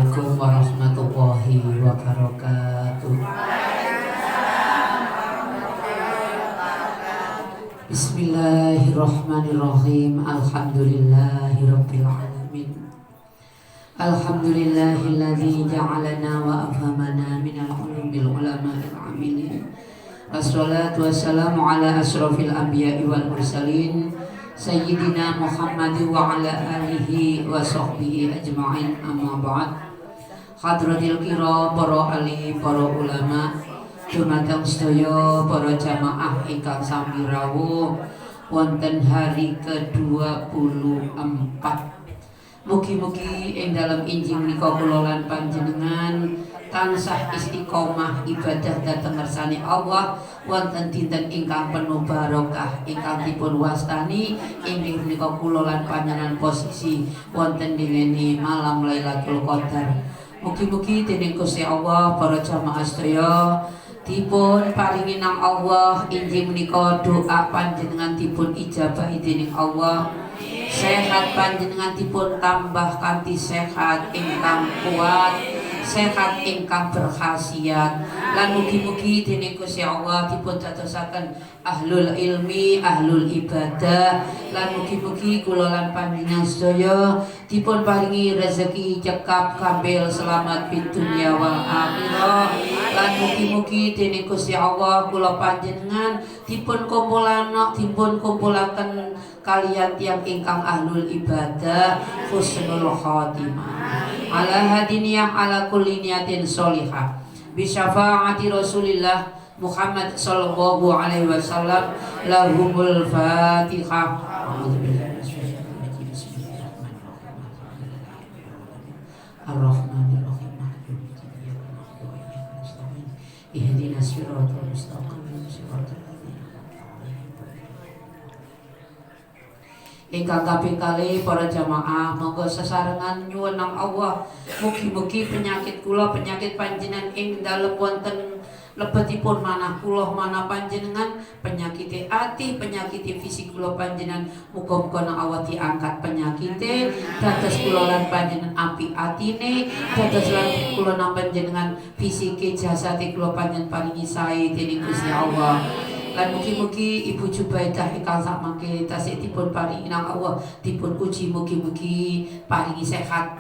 Assalamualaikum warahmatullahi wabarakatuh. Bismillahirrahmanirrahim. Alhamdulillahirabbil alamin. Alhamdulillahilladzi ja'alana wa afhamana minal ulumil ulama'il amilin. Wassalatu wassalamu ala asrofil anbiya'i wal mursalin Sayyidina Muhammad wa ala alihi wa sahbihi ajma'in, amma ba'd. Hadratil kiram, para ali, para ulama, dumateng sedaya para jamaah ingkang sami rawuh wonten hari ke-24. Mugi-mugi ing dalam injing menika kula lan panjenengan tansah istiqomah ibadah dhateng ngersani Allah wonten dinten ingkang penuh barokah ingkang dipun wastani inggih menika kula lan panjenengan posisi wonten dinten malam Lailatul Qadar. Mugi-mugi dening Gusti Allah para jamaah sedaya dipun paringi nang Allah injing menika doa panjenengan dipun ijabahi dening Allah. Sehat panjenengan dipun tambah kanthi sehat ingkang kuat, sehat ingkang berkhasiat, lan mugi-mugi dening Gusti Allah dipun dadosaken ahlul ilmi, ahlul ibadah, lan mugi-mugi kula lan panjenengan sedaya dipun paringi rezeki cekap kambil selamat fid dunya wal akhirah, lan mugi-mugi dening Gusti Allah kula panjenengan dipun kumpulaken kalian tiang ingkang ahlul ibadah husnul khotimah ala hadiniyah ala kulli niyatin sholihah bi syafaati Rasulillah Muhammad sallallahu alaihi wasallam. Lahumul Fatihah. Ar-Rahmanir-Rahim. Ihdinas siratal mustaqim siratal ingkang kaping kalih para jamaah monggo sesarengan nyuwun nang Allah mugi-mugi penyakit kula penyakit panjenengan ing dalem wonten lebetipun manah kula manah panjenengan penyakit ati penyakit fisik kula panjenengan muga-muga nang Allah diangkat penyakite dados kula lan panjenengan api atine dados lan kula nang panjenengan fisike jasate kula panjenengan paringi sae dening Gusti Allah. Lan mugi-mugi Ibu Jubaidah ingkang sak mangke tasih dipun paringi nang Allah dipun uji mugi-mugi paringi sehat.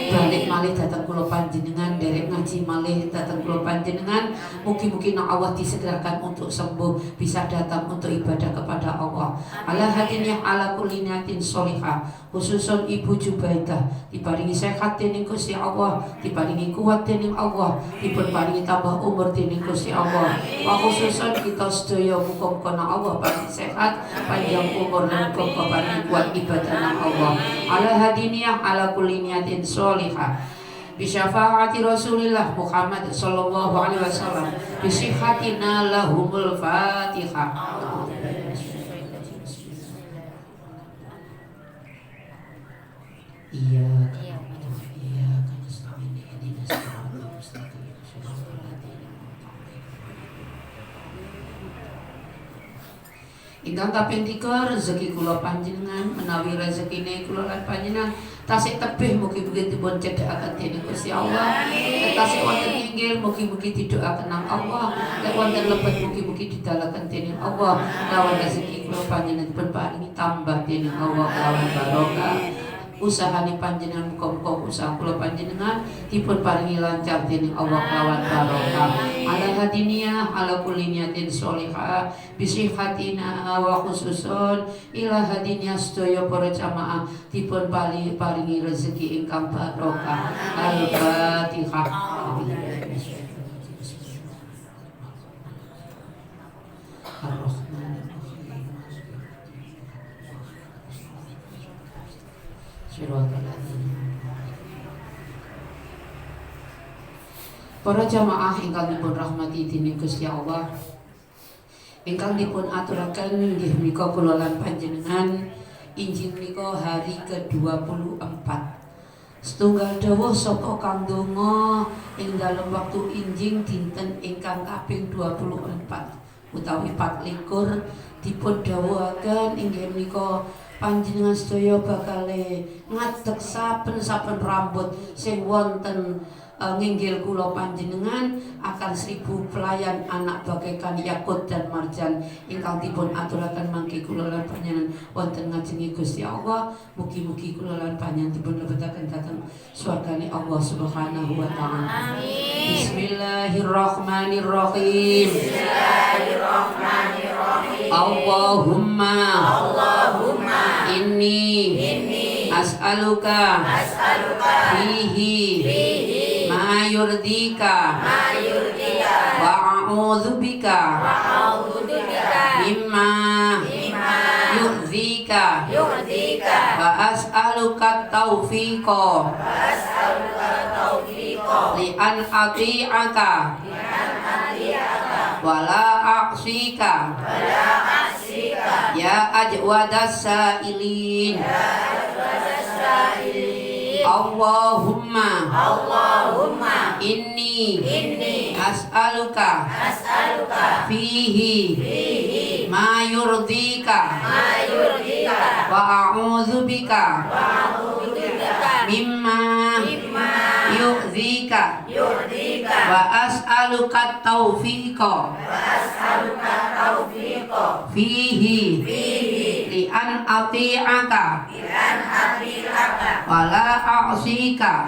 Balik malih datang kula panjenengan, derek ngaji malih datang kula panjenengan, mugi-mugi nang Allah disegerakan untuk sembuh, bisa datang untuk ibadah kepada Allah. Ala hadiniyah ala kulli niyatin sholihah. Khususun Ibu Jubaidah diparingi sehat dening Gusti Allah, diparingi kuat dening Allah, dipun paringi tambah umur dening Gusti Allah. Wa khususun kita sedaya muga-muga nang Allah paringi sehat, panjang umur dan muga paringi kuat ibadah nang Allah. Ala hadiniyah ala kulli niyatin sholihah bi syafaati Rasulillah Muhammad sallallahu alaihi wasallam bi sihhatina lahumul Fatihah. Iya. Ingkang kaping 3 rezeki kula panjenengan menawi rezekine kula lan panjenengan tasih tebih mugi-mugi dipun cedhakaken dening Gusti Allah. Tasih wonten inggil mugi-mugi didoaken nang Allah. Lek wonten lebet mugi-mugi didalaken dening Allah. Lawan rezeki kula panjenengan dipun paringi tambah dening Allah lawan barokah. Usahane panjenengan muga-muga usaha kula panjenengan dipun paringi lancar dening Allah lawan barokah. Ala hadiniyah ala kulli niyatin sholihah bi sihhatina wa khususun ila hadiniyah sedaya para jamaah dipun paringi rezeki ingkang barokah. Al-Fatihah. Para jamaah ingkang dipun rahmati dening Gusti Allah, ingkang dipun aturaken inggih menika kula lan panjenengan injil menika hari ke-24. Setunggal dawuh saka kang donga ing dalem waktu injing dinten ingkang kaping 24 utawi 24 dipun dawuhaken inggih menika panjenengan sedaya bakale ngadeg saben-saben rambut sing wonten nginggil kula panjenengan akan 1000 pelayan anak bagaikan yakut dan marjan ingkang dipun aturaken mangke kula lan panjenengan wonten ngajengi Gusti Allah. Mugi-mugi kula lan panjenengan dipun lebetaken dhateng swargane Allah Subhanahu wa taala. Amin. Bismillahirrahmanirrahim. Bismillahirrahmanirrahim. Allahumma inni as'aluka fihi ma yurdika wa a'udzubika mimma yu'dzika wa as'aluka taufiqa li an ati'aka wa la a'sika ya ajwadas sa'ilin. Allahumma inni as'aluka fihi ma yurdika wa a'udzubika mimma yu'dzika wa as'aluka taufiqa fihi li an ati'aka wa la a'sika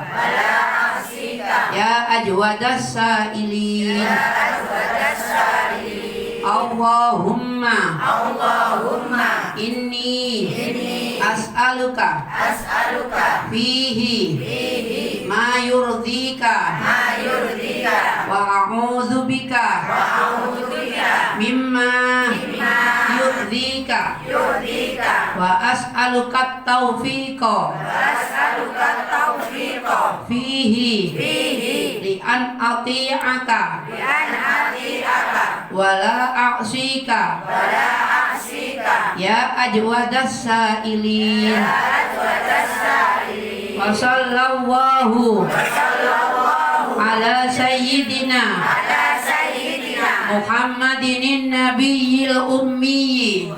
ya ajwadas sa'ilin. Allahumma inni as'aluka fihi ma yurdika wa a'udzubika mimma yu'dzika wa as'aluka taufiqa fihi li an ati'aka wa la a'sika ya ajwadas sa'ilin. Wa sallallahu ala sayyidina Muhammadin nabiyil ummi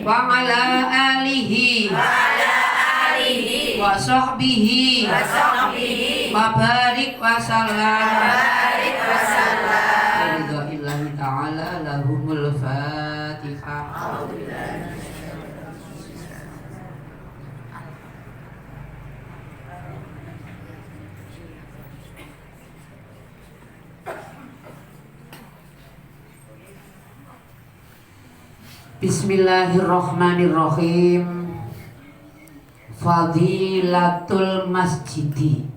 wa ala alihi wa sahbihi wa barik wa sallam. Ridhoillahi ta'ala lahumul Fatihah. Bismillahirrahmanirrahim. Fadilatul masjidi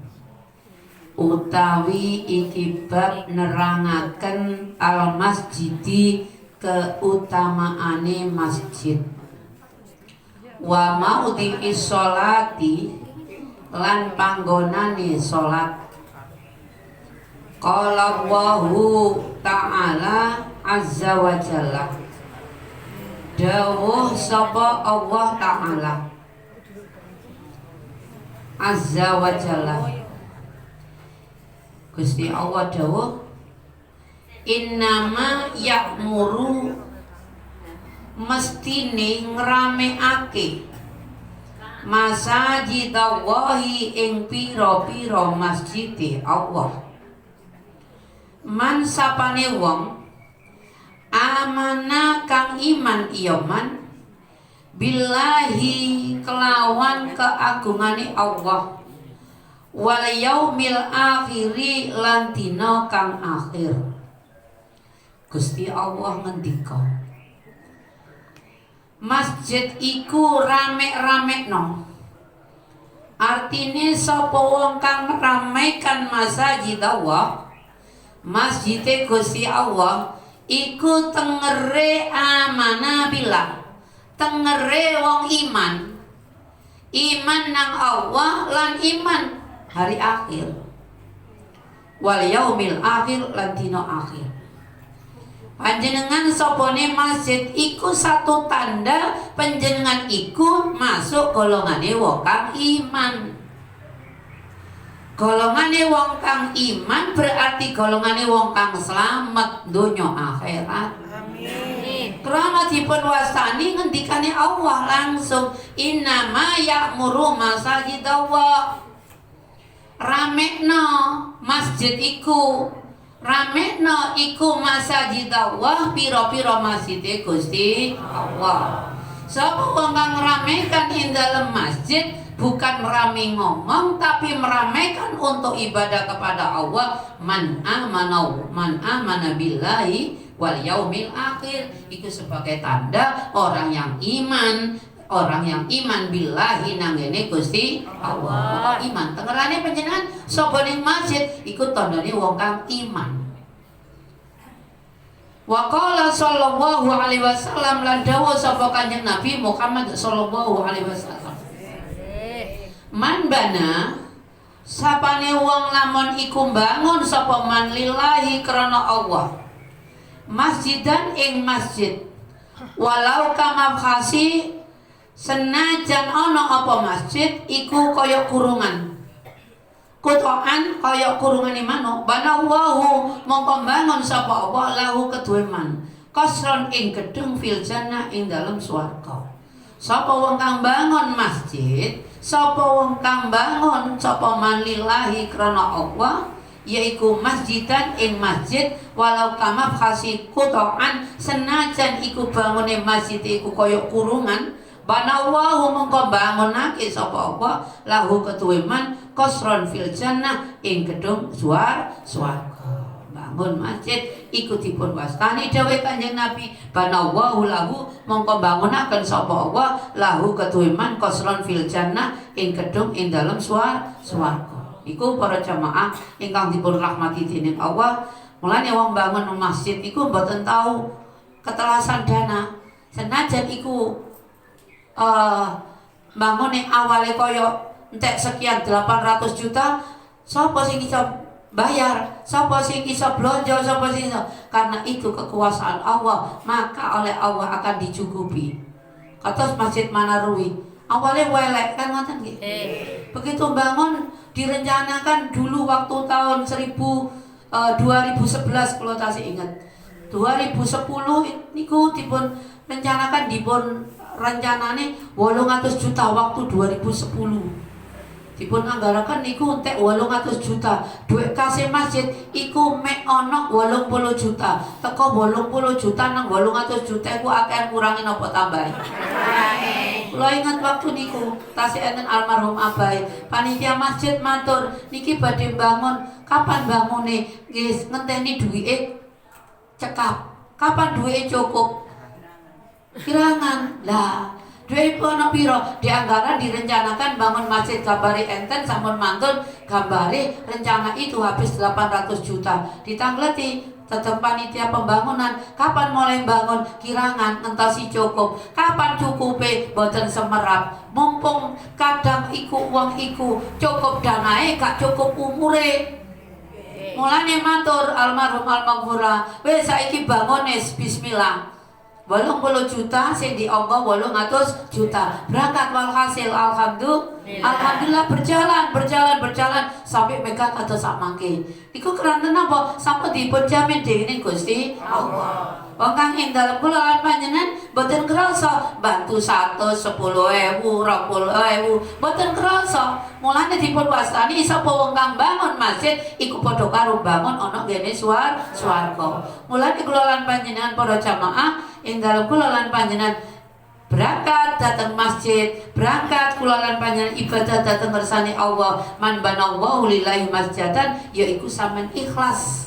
utawi iki bab nerangaken al masjidi keutamaane masjid wa maudhi'i sholati lan panggonane salat. Qala Allahu ta'ala azza wa jalla, dawuh sapa Allah ta'ala azza wa jalla, Gusti Allah dawuh, innama ya'muru, mestine ngrameake masajidallahi ing pira-pira masjide Allah, man sapane wong amana kang iman iya man billahi kelawan keagungane Allah wal yaumil akhiri lan dina kang akhir. Gusti Allah ngendika, masjid iku rame-ramekno. Artine sapa wong kang ramekan masjid Allah, masjid Gusti Allah iku tengere amanah billah, tengere wong iman nang Allah lan iman hari akhir, wal yaumil akhir lan dina akhir. Panjenengan sopone masjid iku satu tanda panjenengan iku masuk golongane wong kang iman. Golongane wong kang iman berarti golongane wong kang selamat donya akhirat. Amin. Krana dipun wastani ngendikane Allah langsung innama ya'muru masajidallah. Ramekno masjid iku, ramekno iku masajidallah, pira-pira masjide Gusti Allah. Sapa wong kang ngeramekan ing dalem masjid bukan merame ngomong tapi meramaikan untuk ibadah kepada Allah. Man amana billahi wal yaumil akhir, itu sebagai tanda orang yang iman, orang yang iman billahi nanggene Gusti Allah. Iman tengerane panjenengan sapa ning masjid iku tandane wong kang iman. Wa qala sallallahu alaihi wasallam, lan dawuh sapa Kanjeng Nabi Muhammad sallallahu alaihi wasallam, man bana sapane wong lamun iku bangun sapa man lillahi krana Allah masjidan ing masjid walau kama khasi, senajan ana apa masjid iku kaya kurungan, kutokan kaya kurungane manuk, bana wahu mongko bangun sapa Allah lahu kedue man kasron ing gedung fil jannah ing dalem swarga. Sapa wong kang bangun masjid, sapa wong kang bangun sapa man lillahi krana Allah, yaiku masjidan ing masjid walau kama khasi kutokan, senajan iku bangune masjid iku kaya kurungan, banallahu mongko bangunake sapa Allah lahu ketuwe man kasron fil jannah ing gedung swarga. Bangun masjid iku dipun wastani dawuh Kanjeng Nabi, banallahu lahu mongko bangunaken sapa Allah lahu ketuwe man kasron fil jannah ing gedung ing dalem swarga. Iku para jamaah ingkang dipun rahmati dening Allah. Mulane wong bangun masjid iku mboten tau ketelasan dana. Senajan iku bangune awale kaya entek sekian 800 juta, sapa sing iso bayar, sapa sing iso blonjo, sapa sing iso, karena itu kekuasaan Allah, maka oleh Allah akan dicukupi. Kados Masjid Manarwi awalnya welek kan ngoten nggih. Begitu bangun direncanakan dulu waktu tahun 2011 kalau tasih ingat. 2010 niku dipun rencanakan dipun rencanane 800 juta waktu 2010. Dipun anggarakan niku entek 800 juta. Duit kasih masjid iku mek ono 80 juta. Teko 80 juta nang 800 juta iku akeh kurangin apa tambahin. Kula ingat waktu niku tasih enten almarhum abai, panitia masjid matur, niki badhe bangun, kapan bangune? Nggih ngenteni duwike cekap. Kapan duwike cukup? Kirangan. Lah duit ono piro? Di anggaran direncanakan bangun masjid gambari enten sampun mantun gambari rencana itu habis 800 juta. Ditangleti tetep panitia pembangunan, kapan mulai bangun? Kirangan ngentosi cukup. Kapan cukupe? Boten semerap. Mumpung kadang iku wong iku cukup danae gak cukup umure. Mulane matur almarhum almaghfurah, wis saiki bangune bismillah. 80 juta sing diongko 800 juta. Berangkat walhasil alhamdulillah berjalan sampai mega kados sak mangke. Iku keranten napa? Sampun dipun jamin dening Gusti Allah. Wong kang ing dalem kula lan panjenengan boten krasa bantu 100, 10.000, 20.000, boten krasa. Mulane dipun wastani sapa wong kang bangun masjid iku padha karo bangun ana ngene swarga. Mulane kula lan panjenengan para jamaah ing dalem kula lan panjenengan berangkat datang masjid, berangkat kula lan panjenengan ibadah datang ngersani Allah. Man banallahu lillahi masjidan, yaiku sampean ikhlas.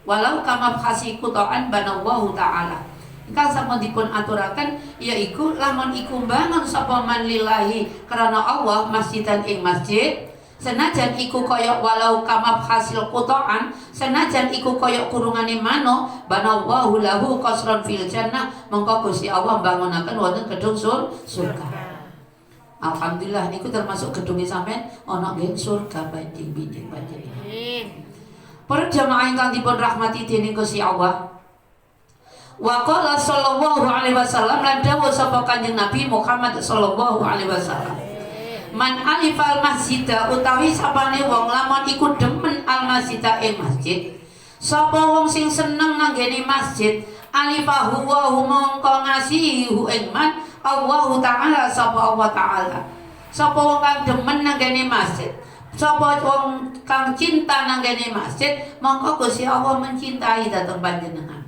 Walau kama khasi kutaan banallahu ta'ala. Ingkang sampun dipun aturaken yaiku lamun iku bangun sapa man lillahi karena Allah masjidan ing masjid, senajan iku kaya walau kama hasil kutaan, senajan iku kaya kurungane manuk, banallahu lahu qasran fil jannah, mongko Gusti Allah bangunaken wonten gedung surga. Alhamdulillah niku termasuk gedunge sampean ana nggih surga banding-banding panjenengan. Para jamaah ingkang dipun rahmati dening Gusti Allah. Wa qala sallallahu alaihi wasallam, lan dawuh sapa Kanjeng Nabi Muhammad sallallahu alaihi wasallam, man alifal masjida utawi sapane wong lamun iku demen al masjida ing masjid, sapa wong sing seneng nanggene masjid, alifahu wa mongko ngasihi hu ing man Allah taala sapa Allah taala. Sapa wong kang demen nang kene masjid, sapa wong kang cinta nang kene masjid, mongko Gusti Allah mencintai dhateng panjenengan.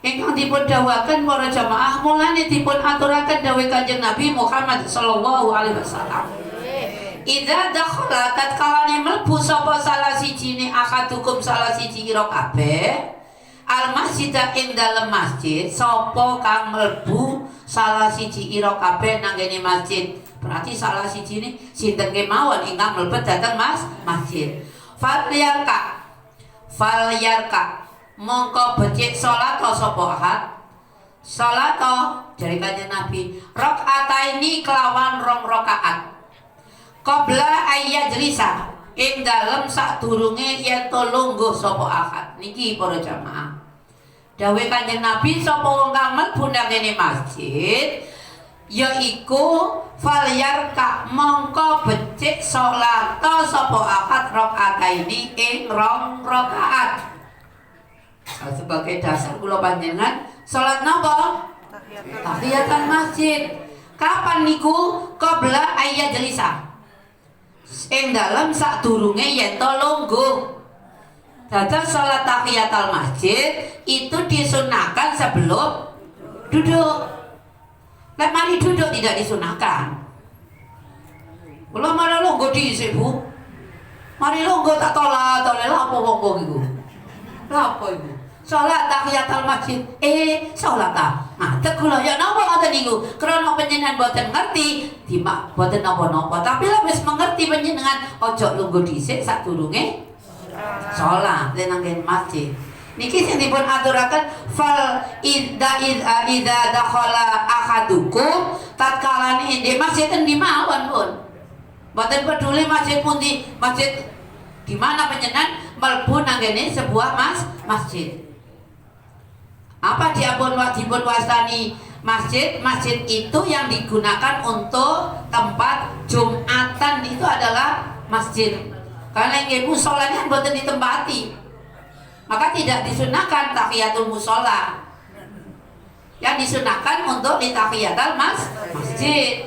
Ingkang dipun dawuhaken para jamaah mulane dipun aturaken dawuh Kanjeng Nabi Muhammad sallallahu alaihi wasallam. Idza dakhala tatkalane mlebu sapa salah sijine akadukum salah siji ira kabeh al masjid ing dalem masjid, sapa kang mlebu salah siji ira kabeh nang ngene masjid. Berarti salah sijine sinten kemawon ingkang mlebet dhateng masjid. Falyarka mongko becik salat sapa ahad. Salat dari Kanjeng Nabi rakaataini kelawan 2 rakaat. Qabla ayyajlisa ing dalem sadurunge yen to lungguh sapa ahad. Niki para jamaah. Dawuh Kanjeng Nabi sapa wong kang mlebu nang kene masjid yaiku falyarka mongko becik salat sapa ahad rakaataini ing 2 rakaat. Sebagai dasar kula panjenengan salat napa? Tahiyatul masjid. Kapan niku? Qabla ayyajlisa. Ing dalem sadurunge yen to lungguh. Dados salat tahiyatul masjid itu disunahkan sebelum duduk. Nek mari duduk tidak disunahkan. Kula mari lungguh dhisik, Bu. Mari lungguh tak tolak apa wong iku. Lha apa iku? Salat tahiyatul masjid. Salat ta. Ngadeg kula ya napa ngoten niku? Krana panjenengan boten ngerti, dimak boten napa-napa. Tapi lek wis mengerti panjenengan aja lungguh dhisik sadurunge salat nang masjid. Niki sing dipun aturaken fal idza dakhala ahadukum tatkalane ing masjid endi mawon pun. Boten peduli masjid pundi, masjid di mana panjenengan mlebu nang sebuah masjid. Apa dipun wastani masjid? Masjid itu yang digunakan untuk tempat Jumatan, itu adalah masjid. Karena yang musolanya boten ditempati, maka tidak disunahkan tahiyatul musola. Yang disunahkan untuk di tahiyatul masjid.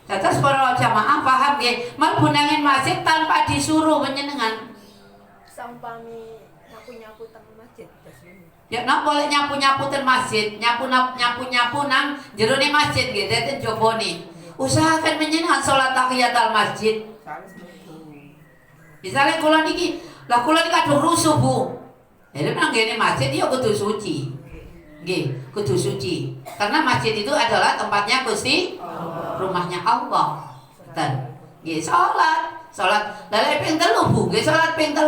Terus para jamaah paham nggih, mlebu nang masjid tanpa disuruh panjenengan. Sampami nyapu-nyapu teng masjid. Ya nak boleh nyapu-nyapu teng masjid, nyapu-nyapu nang jerone masjid nggih, dadi jobone. Usahakan panjenengan salat tahiyatul masjid. Misalnya kula niki, lah kula niki kadung rusuh, Bu. Jadi nang ngene masjid ya kudu suci. Nggih, kudu suci. Karena masjid itu adalah tempatnya Gusti rumahnya Allah. Betul. Nggih, salat. Lah ping 3, Bu, nggih salat ping 3.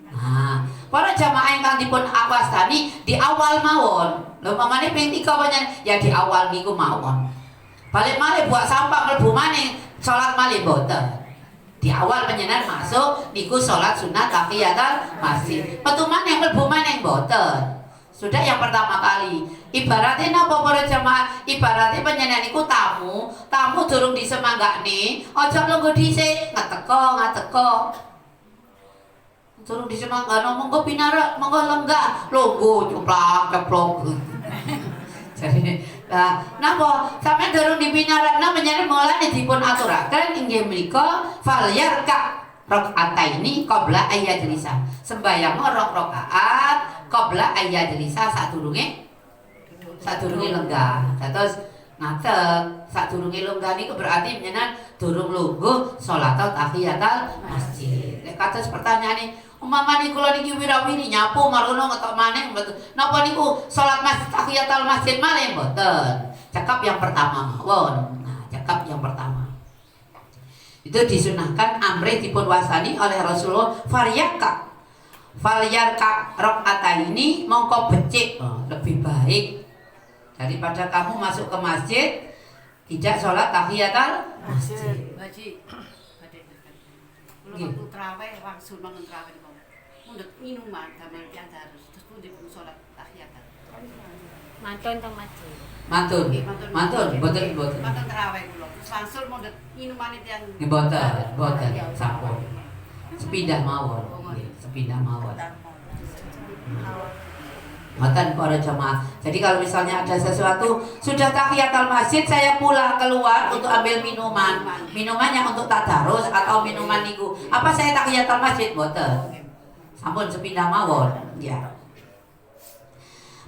Nah, para jamaah ingkang dipun awastani di awal mawon. Lho pamane ping 3 panjenengan ya di awal niku mawon. Balik malih buat sampah mlebu maneh salat malih boten. Di awal panjenengan masuk niku salat sunat tahiyatul masjid. Metu maneh mlebu maneh boten. Sudah yang pertama kali. Ibaratnya napa para jamaah? Ibaratnya panjenengan niku tamu durung disemanggakne, aja lungguh dhisik, ngateko. Durung disemanggakno monggo pinarak, monggo lenggah, lungguh ceplok. Jadi napa sampeyan durung dipinarakna panjenengan mulane dipun aturaken inggih menika falyarka rakaataini qabla ayyajlisa. Sembayang 2 rakaat qabla ayyajlisa sadurunge lenggah. Terus ngadeg sadurunge lenggah niku berarti panjenengan durung lungguh salat tahiyatul masjid. Nek kados pertanyaane umpamane kula niki wirawiri nyapu marono ngetok maneh napa niku salat tahiyatul masjid malih mboten. Cekap yang pertama mawon. Nah, cekap yang pertama. Itu disunahkan amrih dipun wastani oleh Rasulullah falyarka rakaataini mongko becik lebih baik daripada kamu masuk ke masjid tidak sholat tahiyatul masjid. Baji, kalau terawih, waktu bangun terawih di bawah, mundur minuman sama yang harus terus pun di sholat tahiyatul. Mantun teng masjid. Mantun, boten. Mantun terawih kulo, terus langsung mundur minuman itu yang. Boten, sampun. Sepindah mawon. Makan para jamaah. Jadi kalau misalnya ada sesuatu sudah tahiyatul masjid, saya pulang keluar untuk ambil minuman. Minumannya untuk tadarus atau minuman niku. Apa saya tahiyatul masjid boten? Sampun sepindah mawon. Ya.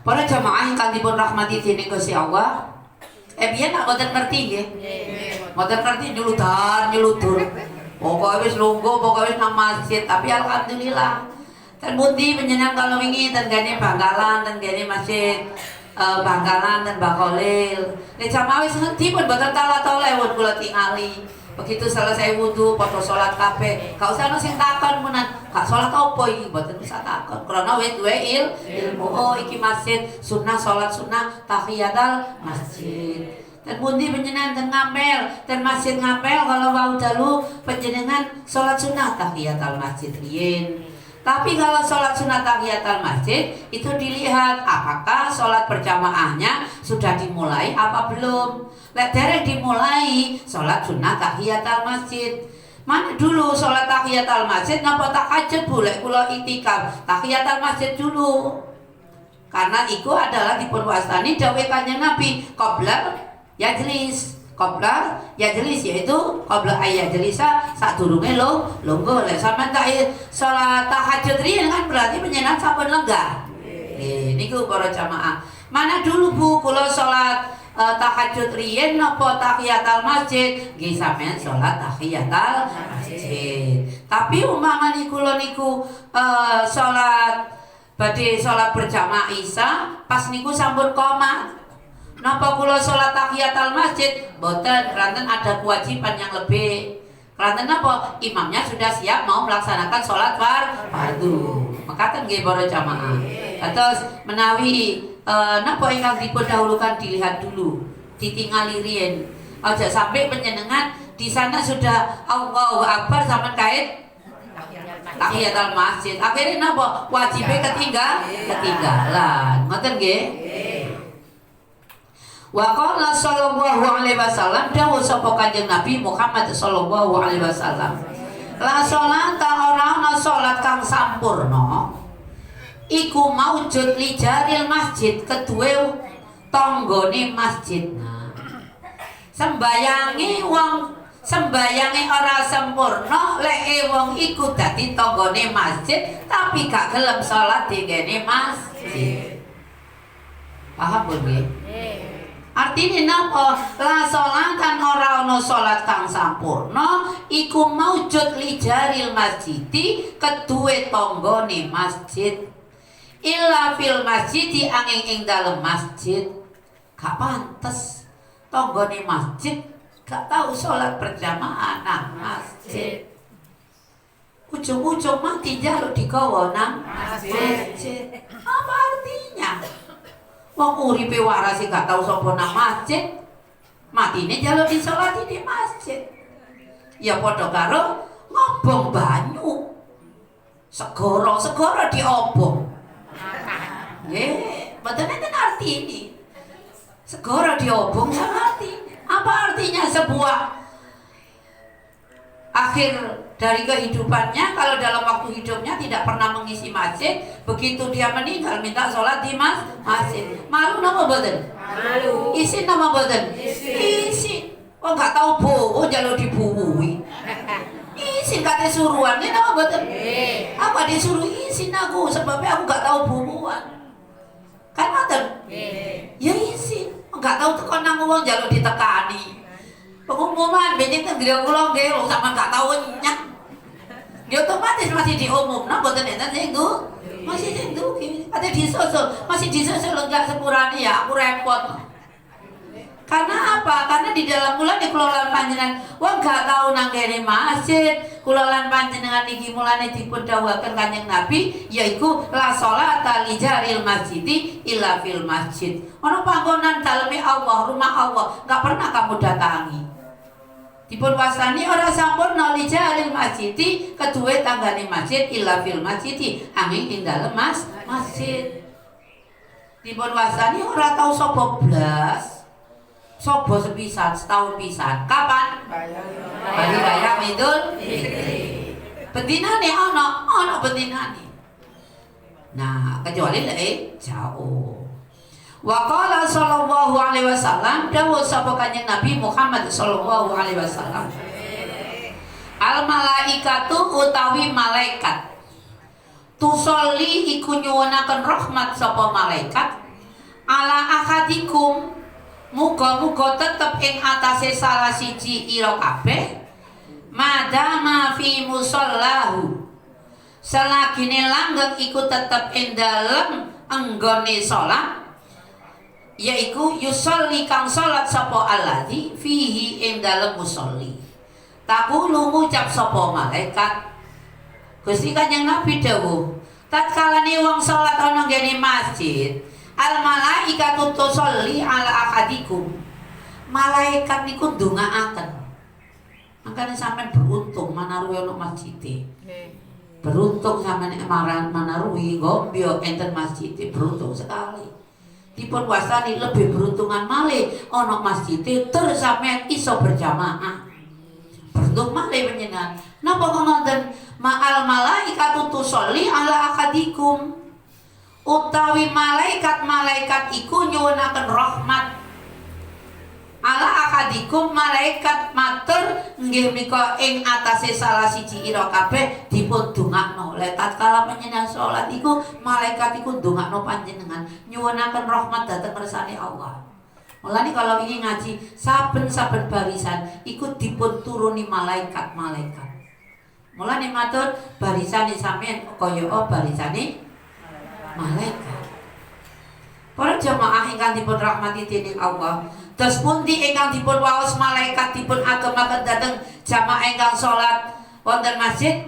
Para jamaah ingkang dipun rahmati dening Gusti Allah. Biyen nak boten ngerti nggih. Boten ngerti nyuludur. Pokoke wis lungguh, pokoke wis nang masjid, tapi alhamdulillah. Dan pundi panjenengan kalau wingi ten gene Bangkalan, ten gene masjid Bangkalan dan Bakolil. Nek jamaah wis ngerti pun boten tala-tala won kula tingali. Begitu selesai wudu, padha salat kabeh. Gak usah ono sing takon menan, gak salat apa iki? Boten usah takon. Krana wis duwe ilmu. Oh, iki masjid sunah salat sunah tahiyatul masjid. Dan pundi panjenengan ten Ngapel, ten masjid Ngapel kalau wau dalu panjenengan salat sunah tahiyatul masjid riyin. Tapi kalau sholat sunat tahiyatul masjid itu dilihat apakah sholat berjamaahnya sudah dimulai apa belum. Lek dereng dimulai sholat sunat tahiyatul masjid. Mana dulu sholat tahiyatul masjid napa tahajud boleh kula itikaf tahiyatul masjid dulu. Karena itu adalah dipunwastani dawuh Kanjeng Nabi qabla yajlis. Qabla yajlis yaitu qabla ayyajlisa sadurunge lungguh. Lek sampean tak salat tahajud riyen kan berarti panjenengan sampun lenggah. Niku para jamaah. Mana dulu Bu kula salat tahajud riyen napa tahiyatul masjid? Nggih sampean salat tahiyatul masjid. Tapi umpamane kula niku salat badhe salat berjamaah Isya pas niku sampun qomat. Napa kula salat tahiyatul masjid? Boten, ranten ada kewajiban yang lebih. Ranten napa? Imamnya sudah siap mau melaksanakan salat fardu. Mekaten nggih para jamaah. Terus menawi napa ingkang dipun dahulukan dilihat dulu, ditingali riyen. Aja sampai panjenengan di sana sudah Allahu Akbar sampean kait tahiyatul masjid. Akhirnya napa? Wajibe ketinggalan. Ngoten nggih? Wa qala sallallahu alaihi wasallam dawuh sapa Kanjeng Nabi Muhammad sallallahu alaihi wasallam, la sholata ora ana salat kang sampurna iku maujud li jaril masjid kedue tanggane masjid. Sembayange ora sempurna lek wong iku dadi tanggane masjid tapi gak gelem salat di kene masjid. Paham Bu nggih? Artinya napa? La sholatan ora ana salat kang sampurna iku maujud li jaril masjidi kedue tanggane masjid. Illa fil masjidi angin ing dalem masjid. Gak pantes tanggane masjid gak tahu salat berjamaah nang masjid. Ujung-ujung mati jaluk digawa nang masjid. Apa artinya? Wong uripe waras gak tau sapa nang masjid, matine jaluk disolati di masjid. Ya padha karo ngobong banyu. Segara diobong. Nggih, mboten enten artine. Segara diobong sama arti. Apa artinya sebuah akhir dari kehidupannya kalau dalam waktu hidupnya tidak pernah mengisi masjid, begitu dia meninggal minta sholat di masjid. Malu nama boten? Malu. Isin nama boten? Isin. Oh nggak tahu bowo jalur dibuhui. Isin kate suruhannya nama boten? Apa disuruh isin aku sebabnya aku nggak tahu bubuhan. Kan boten? Ya isin. Nggak tahu tekan nang wong jalur ditekani. Pengumuman bening teng griya kula nggih wong sampean gak tau nyak. Dia otomatis masih diumum, nah boten enten sing itu. Masih sing itu ada disusul, masih disusul enggak sepurane ya aku repot. Karena apa? Karena di dalam kula di kelolaan panjenengan wong gak tau nang kene masjid. Kelolaan panjenengan iki mulane dipun dawuhaken Kanjeng Nabi yaiku la sholata li jaril masjidi illa fil masjid. Ono panggonan daleme Allah, rumah Allah, gak pernah kamu datangi. Dipun wastani ora sampun li jaril masjidi kedue tanggane masjid illa fil masjidi angin ing dalem masjid. Dipun wastani ora tau sapa blas. Sobo sepisan, setahun pisan. Kapan? Hari Raya Idul Fitri. Bendinane ana bendinane. Nah, kecuali jauh. Wa qala sallallahu alaihi wasallam, dawuh sapa Kanjeng Nabi Muhammad sallallahu alaihi wasallam, al malaikatu utawi malaikat tusolli iku nyuwunaken rahmat sapa malaikat ala akadikum, muga-muga tetep ing atase salah siji ira kabeh, madama fi musallahu, selagine langgeng iku tetep ing dalem anggone salat, yaiku yusolli kang salat sapa alladzi fihi ing dalem musolli. Takulu ngucap sapa malaikat, Gusti Kanjeng Nabi dawuh, tatkalane wong salat ana ngene masjid, al malaikatu tusolli ala akadikum, malaikat niku ndongaaken. Makane sampean beruntung manaruwi ana masjid. Beruntung sampean manaruwi gombyo enten masjid, beruntung sekali. Dipun wastani lebih beruntungan malih ana masjid tur sampean iso berjamaah. Beruntung malih panjenengan. Napa kok ngoten? Ma'al malaikatu tusolli ala akadikum, utawi malaikat iku nyuwunaken rahmat ala akadikum, malaikat matur nggih menika ing atase salah siji ira kabeh dipun dongakno. Lha tatkala panjenengan salat iku malaikat iku ndongakno panjenengan nyuwunaken rahmat dhateng ngersane Allah. Mulane kalau ingin ngaji saben-saben barisan iku dipun turuni malaikat-malaikat. Mulane matur barisane sampeyan kaya barisane malaikat. Para jamaah ingkang dipun rahmati dening Allah, terus pundi ingkang dipun waos malaikat dipun agemaken dhateng jamaah ingkang salat wonten masjid?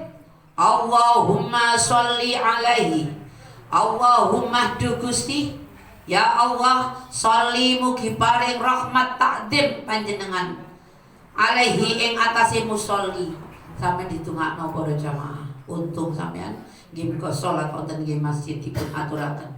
Allahumma sholli alaihi, Allahumma du Gusti, ya Allah sholli mugi paring rahmat takdim panjenengan alaihi ing atase musolli. Sampeyan ditungakno para jamaah, untung sampeyan nggih menika salat wonten nggih masjid dipun aturaken.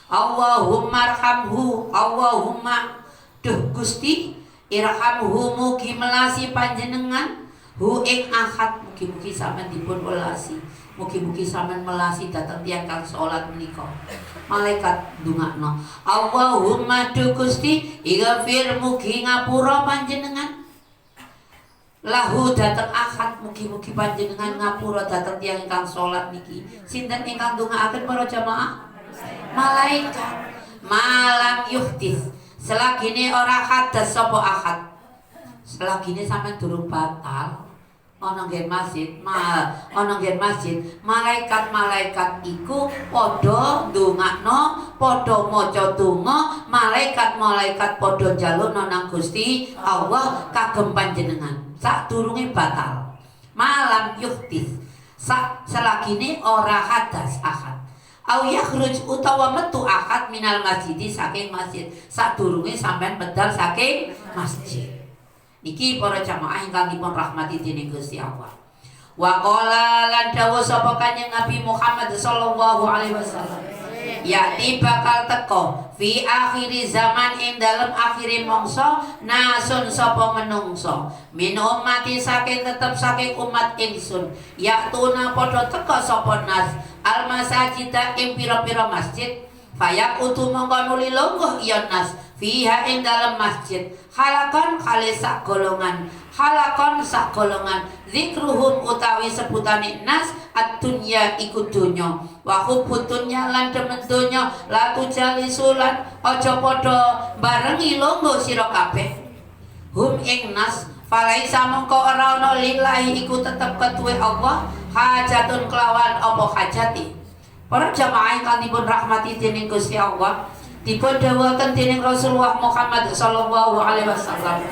Allahumma arhamhu, Allahumma duh Gusti irhamhu mugi melasi panjenengan hu ing ahad, mugi-mugi sampeyan dipun welasi, mugi-mugi sampeyan melasi dhateng tiyang kang salat menika. Malaikat ndongakno, Allahumma duh Gusti ighfir mugi ngapura panjenengan lahu dhateng ahad, mugi-mugi panjenengan ngapura dhateng tiyang ingkang salat niki. Sinten ingkang ndongaaken para jamaah? Malaikat. Malam yuhdis, selagine ora hadas sapa ahad, selagine sampean durung batal ana nggih masjid, ana nggih masjid, malaikat-malaikat iku padha ndongakno, padha maca donga, malaikat-malaikat padha njalukna nang Gusti Allah kagem panjenengan sadurunge batal. Malam yuhdis, selagine ora hadas ahad. Au yakhruj utawa metu akad minal masjid saking masjid sadurunge sampean medal saking masjid. Niki para jamaah ingkang dipun rahmati dening Gusti Allah. Wa qala lan dawuh sapa Kanjeng Nabi Muhammad sallallahu alaihi wasallam, yakti bakal teko fi akhiri zaman ing dalem akhire mangsa nasun sapa menungso min ummati saking tetep saking umat ingsun, yaktuna padha teka sapa nas al masajida ing pira-pira masjid, fayak utu mongko nuli lungguh ya nas fiha ing dalem masjid, halakon kali sak golongan, halakon sak golongan, zikruhum utawi sebutane nas ad-dunya iku donya, wa hubbud dunya lan demen donya, la tujalisulan aja padha barengi lungguh sira kabeh hum ing nas, falaisa mongko ora ana lillahi iku tetep ketuwe Allah hajatun kelawan apa hajati. Para jamaah ingkang dipun rahmati dening Gusti Allah, dipun dawuhaken dening Rasulullah Muhammad sallallahu alaihi wasallam,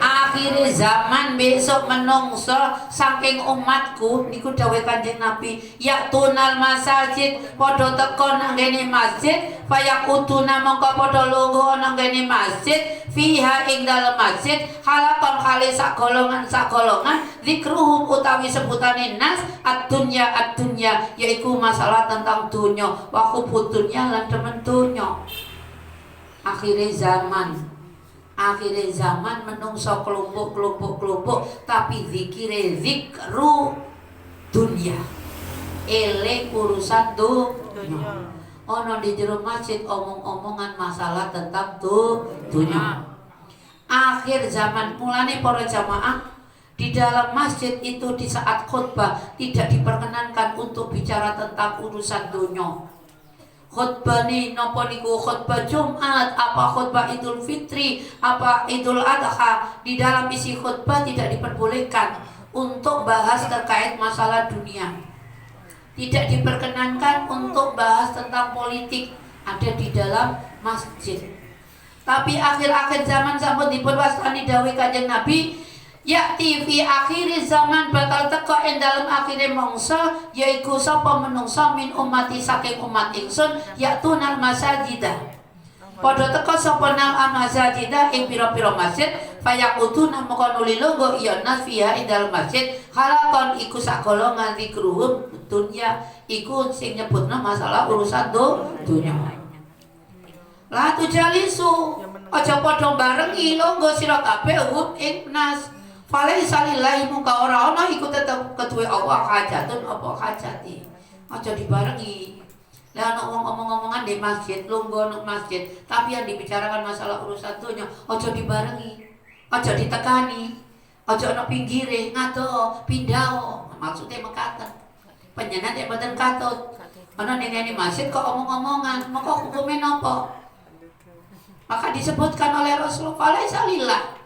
akhir zaman besok menungso saking umatku niku dawuh Kanjeng Nabi, yatunal masajid padha teka nang ngene masjid, fayaqutuna mongko padha lungguh nang ngene masjid, fiha ing dalem masjid, halakon kali sak golongan zikruhum utawi sebutane nas ad-dunya yaiku masalah tentang dunya, wa hubbud dunya lan demen dunya. Akhire zaman menungso kelompok tapi zikire zikru dunia, eling urusan dunia. ono di jero masjid omong-omongan masalah tentang dunia. Akhir zaman mulane para jamaah di dalam masjid itu di saat khutbah tidak diperkenankan untuk bicara tentang urusan dunia. Khutbah ni napa niku khutbah Jumat, apa khutbah Idul Fitri, apa Idul Adha, di dalam isi khutbah tidak diperbolehkan untuk bahas terkait masalah dunia. Tidak diperkenankan untuk bahas tentang politik ada di dalam masjid. Tapi akhir-akhir zaman sampun dipun wastani dawuh Kanjeng Nabi, yakti fi akhir zaman bakal teka ing dalem akhire mangsa yaiku sapa menungsa min ummati saking umat ingsun yaktunal masajidah. Padha teka sapa nang masajidah ing pira-pira masjid fayaqutuna moko nuli lungguh ya nas fiha ing dalem masjid halakon iku sak golongan dikruhum dunya iku sing nyebutna masalah urusan dunya. La tujalisu aja padha barengi lungguh sira kabeh ing nas falai salillahi muka ora ana iku tetep keduwe Allah hajatun apa hajati. Aja dibarengi. Lah ana ngomong-ngomongan di masjid, lungguh nang masjid, tapi yang dibicarakan masalah urusan dunya aja dibarengi. Aja ditekani. Aja ana pinggire ngato pindah. Maksudnya mekaten. Panjenengan nek mboten katut. Ana ning ngene masjid kok omong-omongan, maka hukume napa? Maka disebutkan oleh Rasulullah sallallahu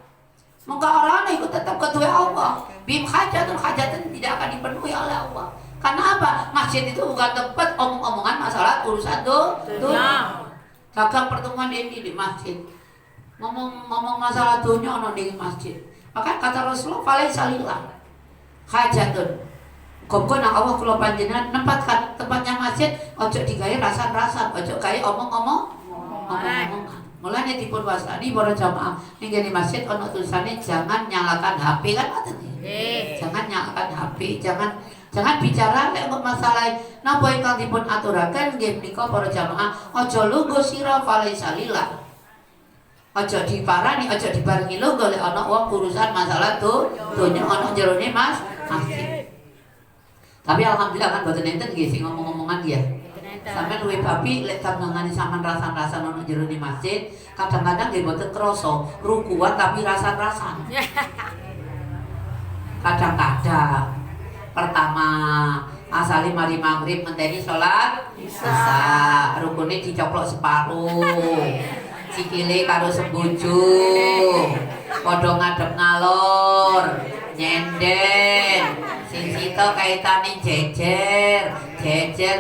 maka orang itu tetap ketua Allah. Bim hajatun tidak akan dipenuhi oleh Allah. Karena apa? Masjid itu bukan tempat omong-omongan masalah urusan dunia. Gagang pertemuan ini di masjid. Ngomong masalah dunia ono di masjid. Maka kata Rasulullah sallallahu hajatun. Kok nang Allah kula panjenengan nempatkan tempatnya masjid ojo digawe rasan-rasan, ojo gawe omong-omongan. Mulanya dipun wastani para jamaah ning kene masjid ana tulisane jangan nyalakan HP kan ngoten nggih. Jangan nyalakan HP, jangan bicara nek masalah napa ingkang dipun aturaken nggih menika para jamaah aja lungguh sira falaisalillah. Aja diparani, aja dibarengi lungguh lek ana wong urusan masalah donya ana jerone masjid. Tapi alhamdulillah kan boten enten nggih sing ngomong-ngomongan ya. Sampai luwih babi lek tambangane sampean rasan-rasan ana jero di masjid, kadang-kadang nggih mboten krasa, rukuan tapi rasan-rasan. Kadang-kadang pertama asale mari maghrib ngenteni salat Isya, rukune dicoplok separuh. Sikile karo sembojo. Padha ngadep ngalor, nyenden. Sing sita kaitane jejer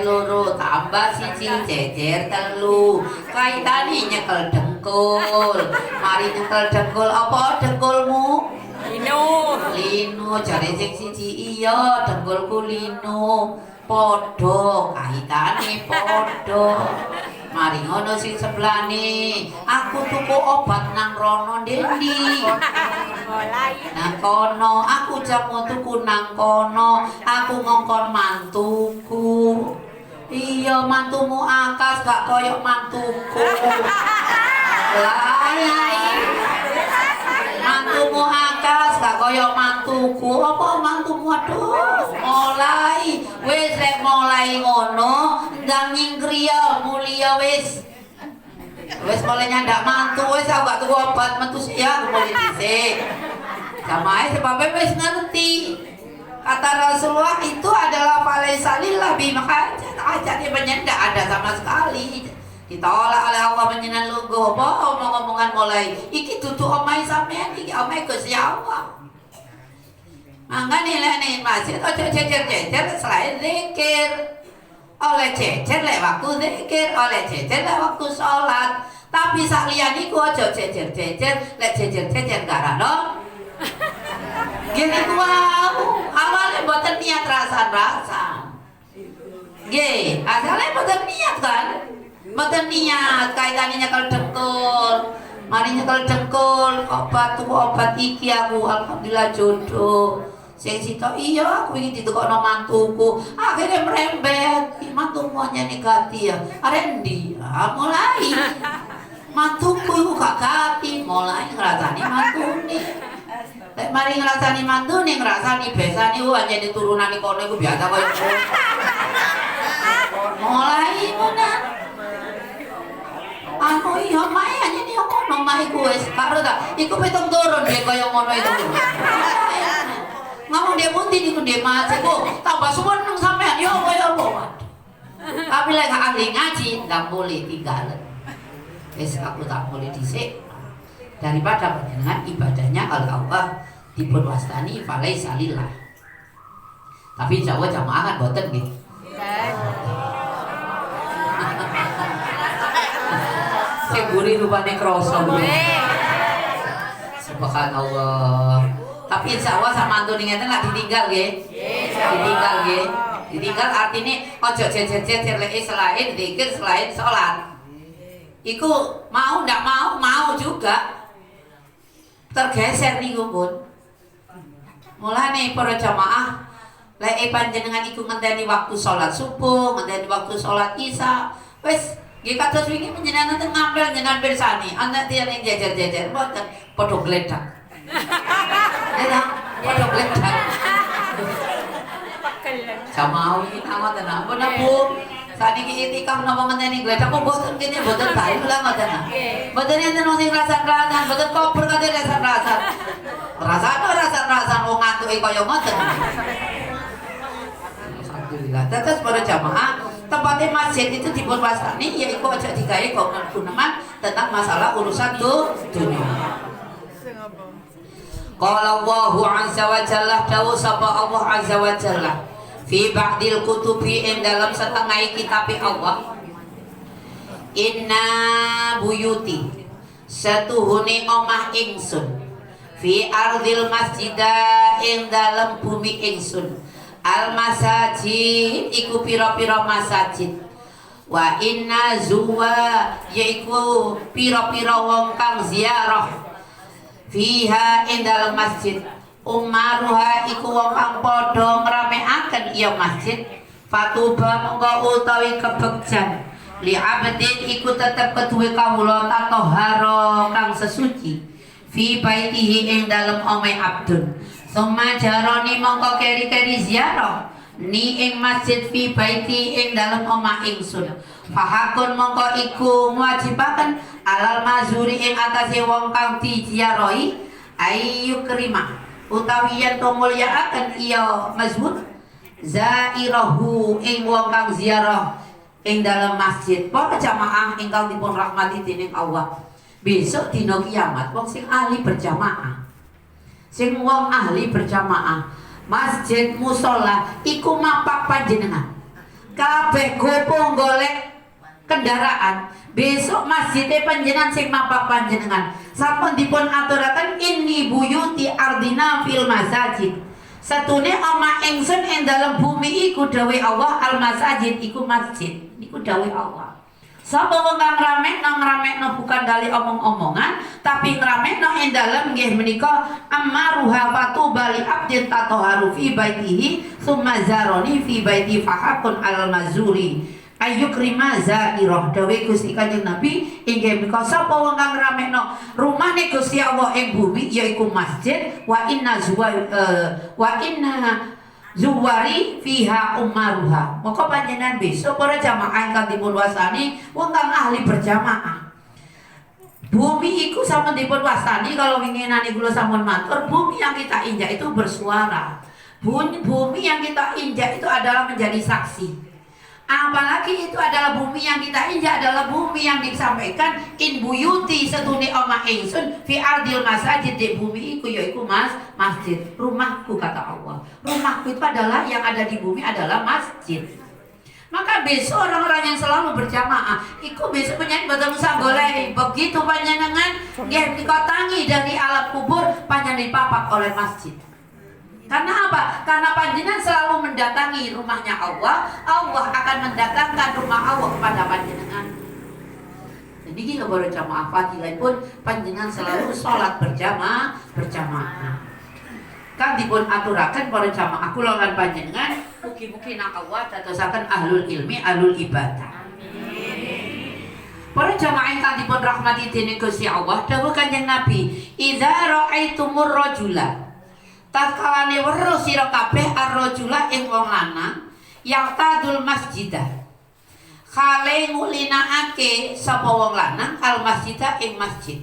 loro tambah siji jejer telu kaitane nyekel dengkul mari nyekel dengkul apa dengkulmu lino jare sing siji iya dengkulku lino padha kaitane padha mari ngono sing sebelane aku tuku obat nang rono ndendi nang kono aku jamu tuku nang kono aku ngongkon mantuku iya mantumu akas gak koyok mantuku mantumu akas gak koyok mantuku apa mantumu aduh mulai wis rek mulai ngono ndang nyingkriya mulia wis mulai nyandak mantu wis aku gak tuku obat metu sik ya aku mulai dhisik jamaah sebabnya wis ngerti kata Rasulullah itu adalah falaisalillah bimahajat tidak ada sama sekali ditolak oleh Allah menyenan lugu apa omong-omongan mulai iki dudu omahe sampean iki omahe Gusti Allah mangane lene masjid ojo jejer-jejer selain zikir oleh jejer lek waktu zikir oleh jejer lek waktu sholat tapi sak liyane iku ojo jejer-jejer lek jejer-jejer karano gini wow awalnya mboten niat rasan-rasan nggih asale mboten niat kan mboten niat kaitane nyekel dengkul mari nyekel dengkul obat iki aku alhamdulillah jodoh sing sito iya aku iki ditukokno mantuku akhirnya merembet mantuku nyene gati ya arendi mulai mantuku iku gak gati mulai ngrasani mantune lek mari ngrasani mantune ngrasani besane anjene turunane kono iku biasa koyo mulai ngono Anu iya mae aja nih ngono mae ku wis karo ta. Iku petong turun dia kaya ngono itu. Ngomong dia mundi niku dia mati ku. Tambah suweneng sampean yo kaya apa. Tapi lek ahli ngaji ndak boleh tinggalan. Wis aku tak boleh dhisik. Daripada panjenengan ibadahnya Allah dipun wastani falaisa lillah. Tapi insyaallah jamaah kan boten nggih. Sing guri rupane kroso. Subhanallah. Tapi insyaallah sama antune ngeten lak ditinggal nggih. Ditinggal nggih. Ditinggal artinya ojo jejer-jejer lek selain zikir selain salat. Iku mau ndak mau juga tergeser niku pun. Mulane para jamaah lek panjenengan iku ngenteni waktu salat subuh, ngenteni waktu salat isya, wis nggih kados wingi panjenengan teng ngampil jenengan pirsani, ana tiyang ning jejer-jejer mboten padha gledak. Ya, padha gledak. Jamaah iki ngoten ampun Bu. Saniki itikaf napa ngenteni gledak kok mboten kene mboten bae lha ngoten. Mboten enten wong sing rasan-rasan, mboten kober kate rasan-rasan. Rasan wong ngantuke kaya ngoten. Alhamdulillah. Tetes para jamaah, tempatnya masjid itu dipun wastani yaiku aja digawe guneman tentang masalah urusan dunia. Qala Allahu azza wa jalla dawu sapa Allah azza wa jalla fi ba'dil kutubi ing dalam setengah kitab Allah. Inna buyuti satuhune omah ingsun fi ardil masjidah ing dalam bumi ingsun. Al masajid iku pira-pira masajid. Wa inna zuwa yaiku pira-pira wong kang ziarah fiha ing dalam masjid. Umaruha iku wong kang padha ngramekaken iya masjid. Fatuba mongko utawi kebegjan li abdin iku tetep keduwe kawula tatoharo kang sesuci fi baitihi ing dalem omahe abdun. Summa jaroni mongko keri-keri ziarah ni ing masjid fi baiti ing dalem omah ingsun. Fahakun mongko iku wajibaken alal mazuri ing atase wong kang diziarahi ayu kerima utawi yen to mulyakaken iya mazmur zairahu ing wong kang ziarah ing dalem masjid. Para jamaah ingkang dipun rahmati dening Allah, besok dina kiamat wong sing ahli berjamaah, sing wong ahli berjamaah masjid musola iku mapak panjenengan kabeh gopo golek kendaraan. Besok masjidnya panjenengan sing mapak panjenengan sampun dipun aturaken inni buyuti ardina fil masajid. Satune omah ingsun ing dalem bumi iku dawuh Allah, al masajid iku masjid iku dawuh Allah. Sapa wong kang ngramekno bukan dari omong-omongan tapi ngramekno ing dalem nggih menika ammaruha fatu bali abdin tatoharu fi baitihi summa zaroni fi baiti fahakun al mazuri ayyukrima zairah. Dawuh Gusti Kanjeng Nabi inggih menika sapa wong kang ngramekno rumahne Gusti Allah ing bumi yaiku masjid. Wa inna zuwari fiha umaruha. Maka panjenengan besok para jamaah ingkang dipun wasani wong kang ahli berjamaah. Bumi iku sampun dipun wasani kalau winginane kula sampun matur, bumi yang kita injak itu bersuara. Bumi yang kita injak itu adalah menjadi saksi. Apalagi itu adalah bumi yang kita injak adalah bumi yang disampaikan in buyuti setune omah ingsun fi ardil masajid, di bumi iku yaiku masjid. Rumahku kata Allah. Rumahku itu adalah yang ada di bumi adalah masjid. Maka besok orang-orang yang selalu berjamaah iku besok penyanyi betul usah boleh begitu panjenengan nggih dikotangi dari alam kubur panjenengan dipapak oleh masjid. Karena apa? Karena panjenengan selalu mendatangi rumahnya Allah, Allah akan mendatangkan rumah Allah kepada panjenengan. Jadi kita baru jamaah fadilah pun panjenengan selalu sholat berjamaah. Kan dipun aturaken para jamaah kula lan panjenengan mugi-mugi nang Allah dadosaken ahlul ilmi, ahlul ibadah. Para jamaah ingkang dipun rahmati dening Gusti Allah, dawuh Kanjeng Nabi, "Idza ra'aitumur rajula" takalane weruh sira kabeh ar-rajula ing wong lanang yang tadul masjidah kale ngulinaake sapa wong lanang al masjida ing masjid.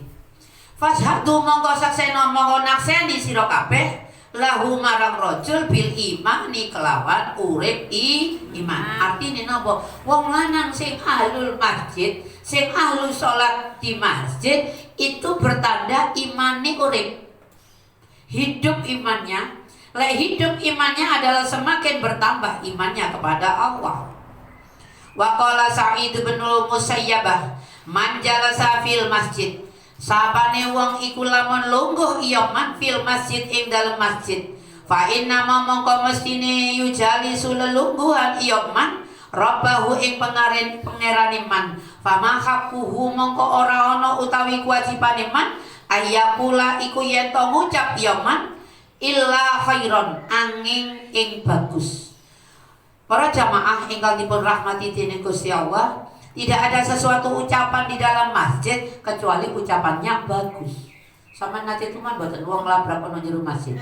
Fashhadu mongko saksena mongko nakseni sira kabeh lahu marang rajul bil imani kelawan urip iman. Artine napa? Wong lanang sing ahlul masjid, sing ahlu salat di masjid itu bertanda imane urip. Hidup imannya, lek hidup imannya adalah semakin bertambah imannya kepada Allah. Wa qala Sa'id bin Musayyabah man jalasa fil masjid, sapane wong iku lamun lungguh iya man fil masjid ing dalem masjid, fa inna mongko mestine yujali sulelungguhan iya man rabbahu ing pangerane man, fama hakuhu mongko ora ana utawi kewajibane man ayakula iku yen to ngucap iya man illa khairon angin ing bagus. Para jamaah ingkang dipun rahmati dening Gusti Allah, tidak ada sesuatu ucapan di dalam masjid kecuali ucapannya bagus. Sama nanti tuman buatan uang labrak ono jero masjid.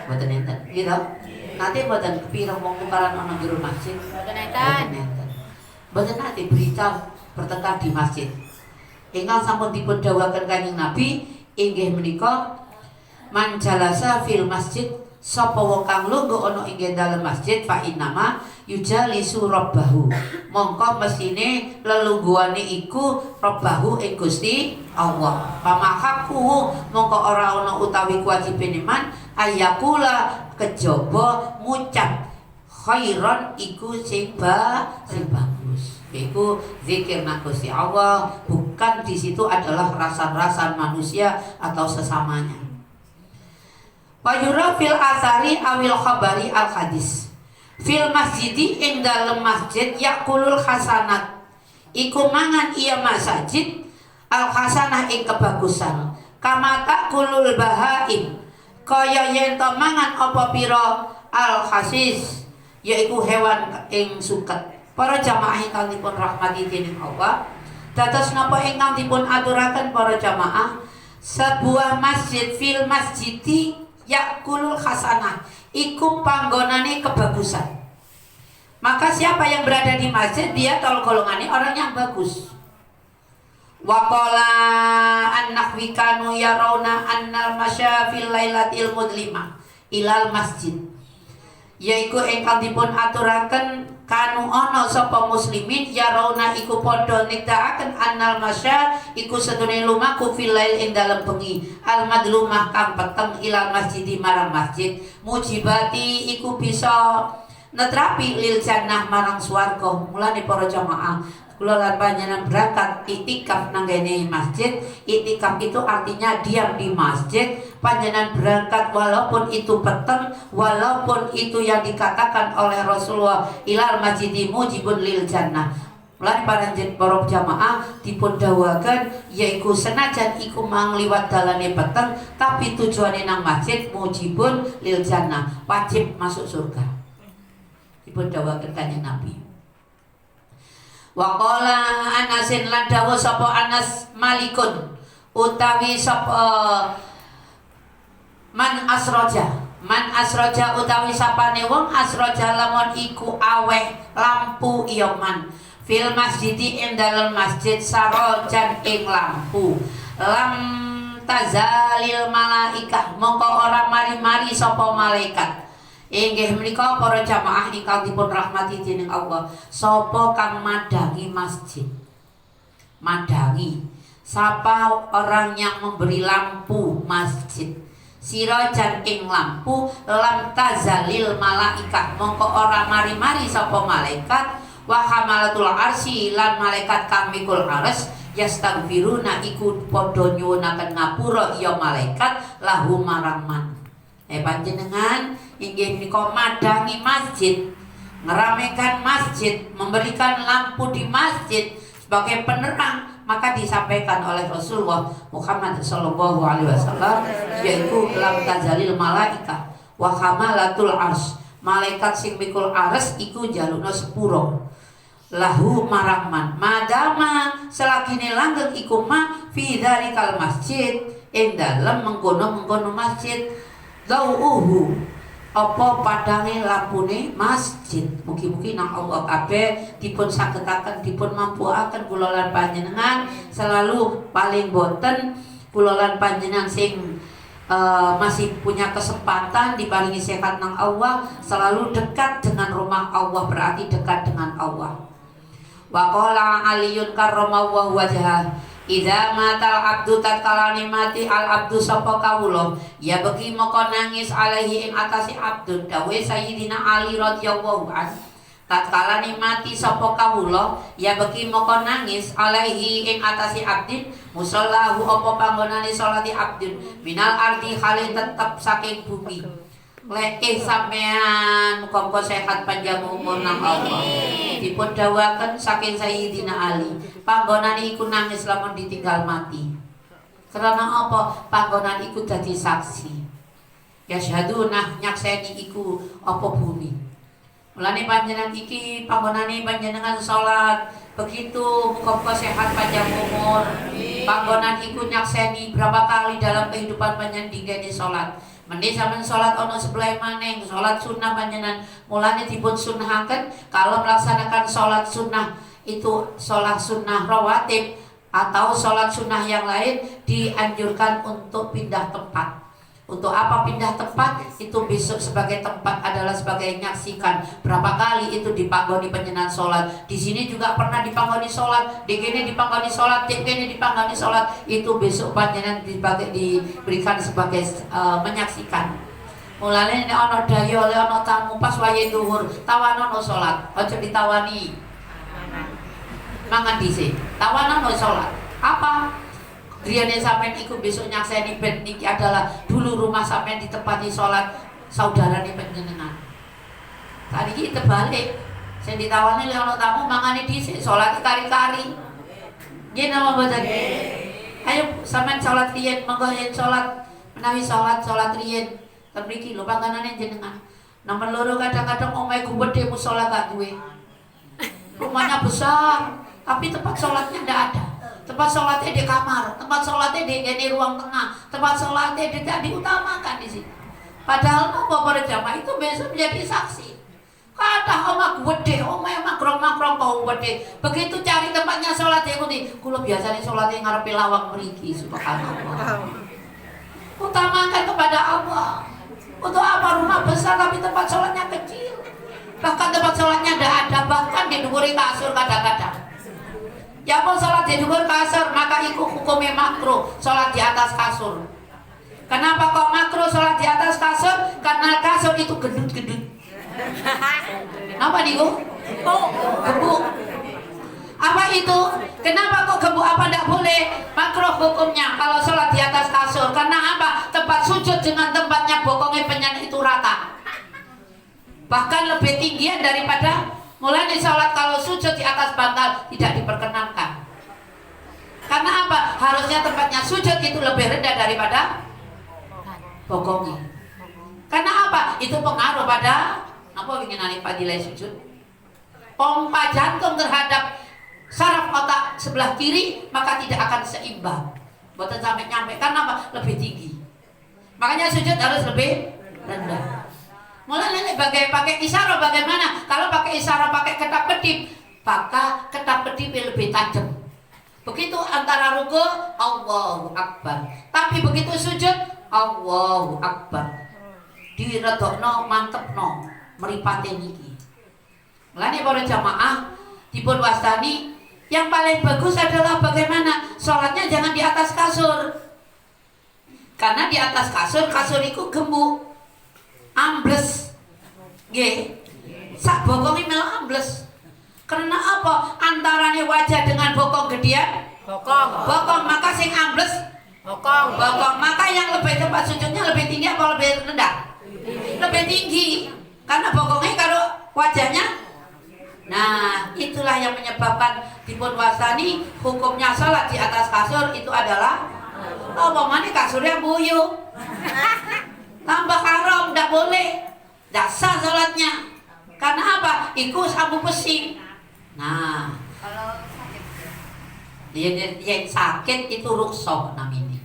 Buatan enten, gitu. Nanti buatan kepirang wong tukaran ono jero masjid. Buatan enten. Buatan nanti berita bertengkar di masjid. Ingkang sampun dipun dawuhaken Kanjeng Nabi inggih menika man jalasa fil masjid, sapa wong kang lungguh ana ing dalem masjid fa innama yujalisu rabbahu, mongko mesine lelungguhane iku rabbahu ing Gusti Allah. Pamakaku mongko ora ana utawi kewajibane man ayakula kejaba ngucap khairon iku sing bagus. Iku zikir nang Gusti Allah, bukan di situ adalah rasa-rasa manusia atau sesamanya. Wayura fil asari awil khabari al hadis fil masjidi ing dalem masjid yakulul hasanat iku mangan iya masjid al hasanah ing kebagusan kama takulul bahaim kaya yen to mangan apa pira al hasis yaiku hewan ing suket. Para jamaah ingkang dipun rahmati dening Allah, dados napa ingkang dipun aturaken para jamaah, sebuah masjid fil masjidi yakulul hasanah iku panggonane kebagusan. Maka siapa yang berada di masjid dia tol golongannya orang yang bagus. Waqala an-nahwi kanu yarawna annal masya fil lailatil mudlimah ilal masjid, yaiku ingkang dipun aturaken kanu ana sapa muslimin yarawna iku padha niktaaken annal masya iku sedune lumaku fil lail ing dalem bengi al madlumah kang peteng ilal masjid marang masjid mujibati iku bisa netrapi lil jannah marang swarga. Mulane para jamaah kula lan panjenengan berangkat iktikaf nang kene masjid. Iktikaf itu artinya diam di masjid. Panjenengan berangkat walaupun itu peteng, walaupun itu yang dikatakan oleh Rasulullah ilal masjidi mujibun lil jannah. Mulane para jamaah dipun dawuhaken yaiku senajan iku mang liwat dalane peteng tapi tujuane nang masjid mujibun lil jannah, wajib masuk surga. Dipun dawuhaken Kanjeng Nabi. Wa qala Anasin lan dawuh sapa Anas malikun utawi sapa man asroja utawi sapane wong asroja lamun iku aweh lampu iya man fil masjidi ing dalem masjid sarojan ing lampu lam tazalil malaikah mongko ora mari-mari sapa malaikat. Inggih menika para jamaah ingkang dipun rahmati dening Allah, sapa kang madangi masjid, madangi sapa orang yang memberi lampu masjid sirajan ing lampu lam tazalil malaikah mongko ora mari-mari sapa malaikat wa hamalatul arsy lan malaikat kang mikul arsy yastaghfiruna iku padha nyuwunaken ngapura ya malaikat lahu marang man. Panjenengan inggih menika madangi masjid, ngeramekan masjid, memberikan lampu di masjid sebagai penerang, maka disampaikan oleh Rasulullah Muhammad sallallahu alaihi wasallam yaitu lam tazalil malaikah wa hamalatul ars, malaikat sing mikul ars iku jalukna sepuro lahu marahman madama selakine langgeng iku ma fi dzalikal masjid ing dalem mengkono masjid dauuhu apa padange lampune masjid. Mugi-mugi nang Allah kabeh dipun sagetaken dipun mampuaken kula lan panjenengan selalu paling boten kula lan panjenengan sing masih punya kesempatan diparingi sehat nang Allah selalu dekat dengan rumah Allah, berarti dekat dengan Allah. Wa qala aliyun karramallahu wajhah idza matal abdu tatkala mati al abdu sapa kawula ya beki moko nangis alaihi ing atase abdun dawe sayyidina Ali radhiyallahu an tatkala mati sapa kawula ya beki moko nangis alaihi ing atase abdin musallahu apa panggonane salati abdin minal ardi khali tetep saking bumi. Lek sampean muga-muga sehat panjang umur nang Allah. Dipun dawaken saking Sayyidina Ali, panggonan iku nangis lamun ditinggal mati. Karena apa? Panggonan iku dadi saksi. Yasyhaduna nyakseni iku apa bumi. Mulane panjenengan iki panggonane panjenengan salat, begitu muga-muga sehat panjang umur. Panggonan iku nyakseni berapa kali dalam kehidupan panjenengan dinggeni salat. Mending sampean salat ana sebelah maneh, salat sunnah panjenengan mulane dipun sunnahaken kalau melaksanakan salat sunnah itu salat sunnah rawatib atau salat sunnah yang lain dianjurkan untuk pindah tempat. Untuk apa pindah tempat? Itu besok sebagai tempat adalah sebagai menyaksikan berapa kali itu dipanggoni panjenengan salat. Di sini juga pernah dipanggoni salat, di kene dipanggoni salat, di kene dipanggoni salat. Itu besok panjenengan diberikan sebagai menyaksikan. Mulane nek ana daya oleh ana tamu pas wayahe zuhur, tawanono salat, aja ditawani. Mangan dhisik, tawanono salat. Apa? Riyane sampean iku besok nyakseni ben niki adalah dulu rumah sampean ditempati salat saudarane panjenengan. Tadi iki terbalik. Sing ditawani lek ana tamu mangane dhisik, salate kari-kari. Nggih napa mboten? Ayo sampean salat riyen, monggo yen salat menawi salat riyen. Ten mriki lho panganane jenengan. Nomor loro kadang-kadang omahe gede musala gak duwe. Rumahnya besar, tapi tempat salatnya ndak ada. Tempat sholatnya di kamar, tempat sholatnya di ruang tengah, tempat sholatnya diutamakan di sini. Padahal apa para jamaah itu besok menjadi saksi. Kata omah gede, omah makrong kau gede. Begitu cari tempatnya sholat ya kuti. Kulo biasanya sholatnya ngarepe lawang mriki, subhanallah. Utamakan kepada Allah. Untuk apa rumah besar tapi tempat sholatnya kecil. Bahkan tempat sholatnya tidak ada, bahkan di dhuwure kasur kadang-kadang. Ya pun sholat di dhuwur kasur maka itu hukumnya makruh sholat di atas kasur. Kenapa kok makruh sholat di atas kasur? Karena kasur itu gendut-gendut. Apa nih kok? Gebuk. Apa itu? Kenapa kok gebuk? Apa tidak boleh? Makruh hukumnya kalau sholat di atas kasur. Karena apa? Tempat sujud dengan tempatnya bokongnya penyan itu rata. Bahkan lebih tinggian daripada mulai sholat kalau sujud di atas bantal tidak diperkenankan. Karena apa? Harusnya tempatnya sujud itu lebih rendah daripada bokongnya. Karena apa? Itu pengaruh pada apa ingin alih fadilah sujud. Pompa jantung terhadap saraf otak sebelah kiri maka tidak akan seimbang. Boten sampai nyampe. Karena apa? Lebih tinggi. Makanya sujud harus lebih rendah. Mulai pakai isyarat bagaimana? Kalau pakai isyarat pakai ketap-ketip, maka ketap-ketip lebih tajam. Begitu antara ruku Allahu Akbar. Tapi begitu sujud Allahu Akbar. Diredokno, mantepno, mripate niki. Mulane para jamaah dipun wastani yang paling bagus adalah bagaimana sholatnya jangan di atas kasur. Karena di atas kasur itu gemuk. Ambles, nggih, sak bokonge melu ambles. Karena apa? Antaranya wajah dengan bokong gedean, bokong maka sing ambles, bokong. Maka yang lebih tempat sujudnya lebih tinggi apa lebih rendah? Lebih tinggi. Karena bokongnya kalau wajahnya. Nah, itulah yang menyebabkan dipun wastani hukumnya sholat di atas kasur itu adalah mana kasurnya buyuk. Tambah haram, tidak boleh, tidak sah sholatnya. Karena apa? Ikut abu pesing. Nah, Kalau sakit yang sakit itu rukshoh namanya.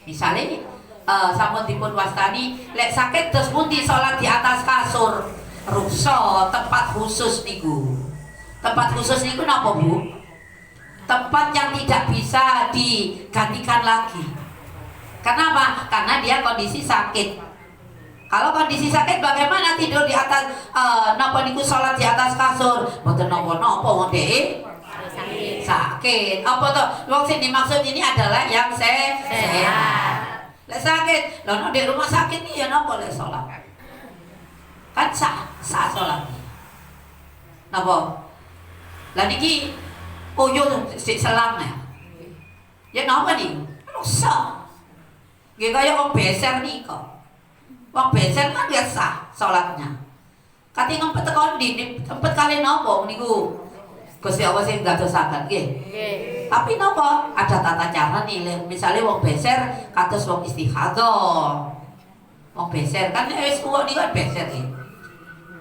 Misalnya sampun dipun wastani lek sakit terus pundi salat di atas kasur ruksa tempat khusus niku. Tempat khusus niku napa Bu? Tempat yang tidak bisa digantikan lagi. Kenapa? Karena dia kondisi sakit. Kalau kondisi sakit bagaimana tidur di atas napa niku salat di atas kasur? Mboten napa-napa wong dhek sakit. Apa to? Wong sing dimaksud ini adalah yang sehat. Lek sakit, lho di rumah sakit nih ya napa lek salat? Kan sah salat. Napa? Lah niki koyo sik selang ya. Ya napa nih? Rusak. Nggih kaya wong beser nika. Wong beser kan ya sah salatnya. Kati ngempet teko ndi? Empet kali napa niku? Gusti Allah sing dadosaken nggih. Tapi napa ada tata cara nih, misalnya wong beser kados wong istighadah. Wong beser kan wis tuwa niku kan beser iki.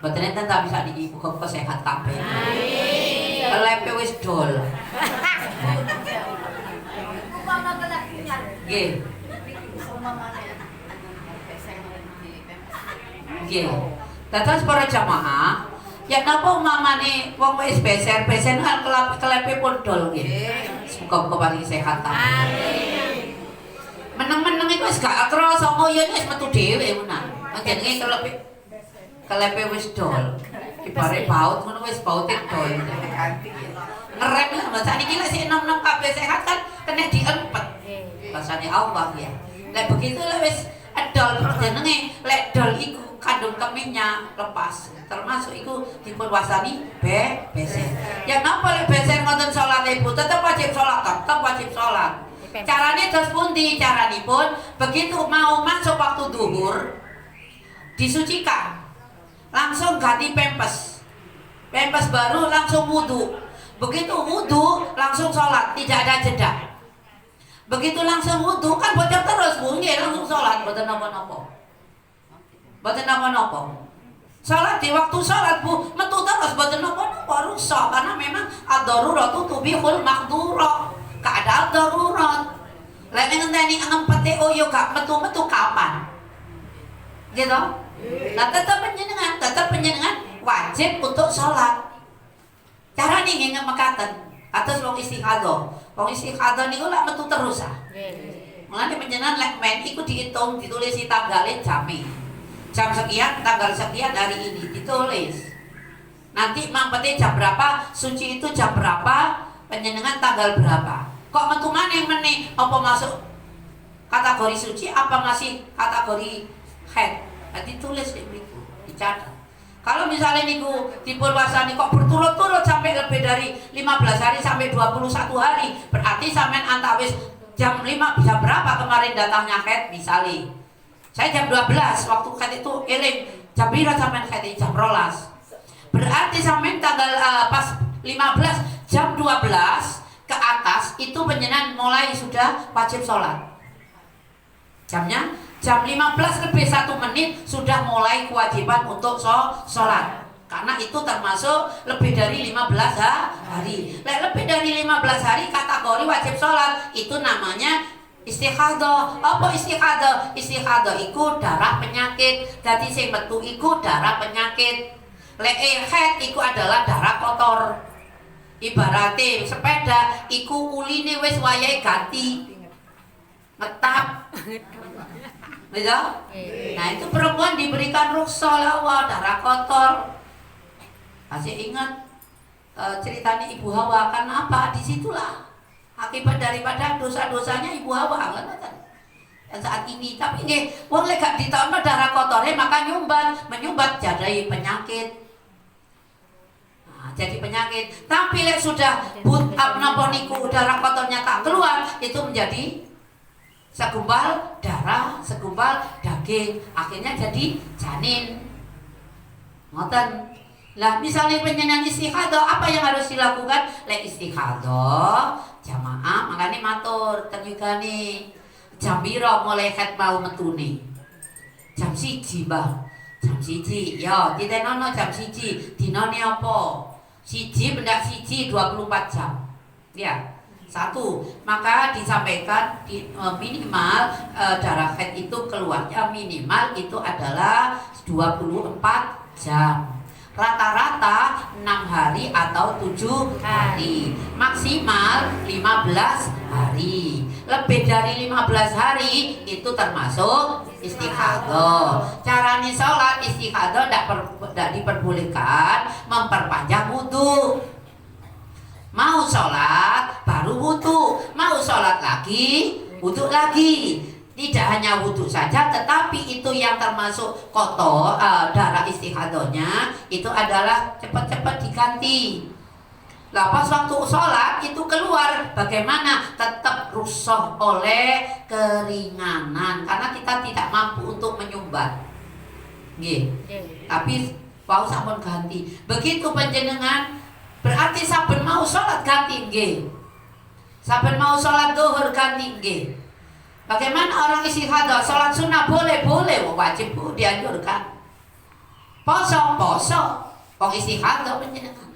Mboten enten ta bisa niki muga sehat kabeh. Amin. Kelepe wis dol. Nggih. Nggih. Dados para jamaah, ya napa umpamane wong wis beser kan kelepe pun dol nggih. Muga-muga paling sehat ta. Amin. Meneng-meneng iku wis gak krasa ngoyo wis metu dhewe menan. Jenenge kelepe wis dol. Ibare baut ngono wis baute dol. Ngerem lah sakniki lek sik enom-enom kabeh sehat kan kena diempet. Basane Allah ya. Lek begitu lek wis edol jenenge lek dol iku kandung kemihnya lepas. Termasuk iku dipun wasani beser. Ya napa lek beser ngoten salat ibu tetep wajib salat, tetep wajib salat. Carane terus pundi caranipun? Begitu mau masuk waktu duhur disucikan. Langsung ganti pempes. Pempes baru langsung wudu. Begitu wudu langsung salat, tidak ada jeda. Begitu langsung wudu kan bocor terus Bu, nggih langsung salat, mboten napa-napa. Mboten napa-napa. Salat di waktu salat Bu, metu terus mboten napa-napa rusak karena memang ad-daruratu tubihul maqdurah. Keadaan darurat. Lek ngenteni ngempete yo gak metu-metu kapan? Gitu. Nah tetap penjenengan wajib untuk salat. Cara nih nggih mekaten. Atus wong istighadah. Wong istighadah niku lak metu terus ah. Mulane panjenengan lek men iku diitung, ditulisi tanggale jame. Jam sekian, tanggal sekian hari ini ditulis. Nanti mampete jam berapa, suci itu jam berapa, panjenengan tanggal berapa. Kok metu maneh meneh apa masuk kategori suci apa masih kategori haid? Nah, ditulis di mriku, dicatat. Kalau misalnya niku dipun wasani kok berturut-turut sampai lebih dari 15 hari sampai 21 hari, berarti sampean antawis jam 5 jam berapa kemarin datangnya haid misalnya. Saya jam 12 waktu haid itu eling jam pira sampean haid jam 12. Berarti sampean tanggal pas 15 jam 12 ke atas itu panjenengan mulai sudah wajib sholat. Jamnya jam 15 lebih 1 menit sudah mulai kewajiban untuk sholat. Karena itu termasuk lebih dari 15 hari. Lebih dari 15 hari kategori wajib sholat. Itu namanya istighadah. Apa istighadah? Istighadah iku darah penyakit. Jadi sing metu iku darah penyakit. Haid iku adalah darah kotor. Ibaratnya sepeda iku uline wis wayahe ganti. Ngetap. Betul? Nah itu perempuan diberikan rukhsah darah kotor. Masih ingat ceritanya Ibu Hawa? Karena apa? Disitulah akibat daripada dosa-dosanya Ibu Hawa kan? Saat ini. Tapi nggih, wong lek gak ditambah darah kotornya maka menyumbat jadi penyakit. Nah, jadi penyakit. Tapi lek sudah napa niku darah kotornya tak keluar, itu menjadi segumpal darah, segumpal daging, akhirnya jadi janin. Ngoten. Lah misalnya panjenengan istighadah, apa yang harus dilakukan? Lek istighadah, jamaah makanya matur tenyugane. Jam pira mulai haid mau metune? Jam 1, Mbah. Jam 1. Ya, ditenono jam 1. Dinane apa? 1 pendak 1 24 jam. Ya. Satu, maka disampaikan minimal darah haid itu keluarnya minimal itu adalah 24 jam. Rata-rata 6 hari atau 7 hari. Maksimal 15 hari. Lebih dari 15 hari itu termasuk istikhadah. Caranya sholat istikhadah tidak diperbolehkan memperpanjang wudhu. Mau sholat baru wudhu, mau sholat lagi wudhu lagi. Tidak hanya wudhu saja, tetapi itu yang termasuk kotor, darah istikhadohnya itu adalah cepat-cepat diganti. Lah pas waktu sholat itu keluar, bagaimana? Tetap rusuh oleh keringanan, karena kita tidak mampu untuk menyumbat. Tapi mau sampun ganti. Begitu panjenengan, berarti saben mau sholat ganti nggih. Saben mau sholat zuhur ganti nggih. Bagaimana orang istikhadah? Sholat sunnah boleh, wajib dianjurkan. Poso, kok istikhadah panjenengan.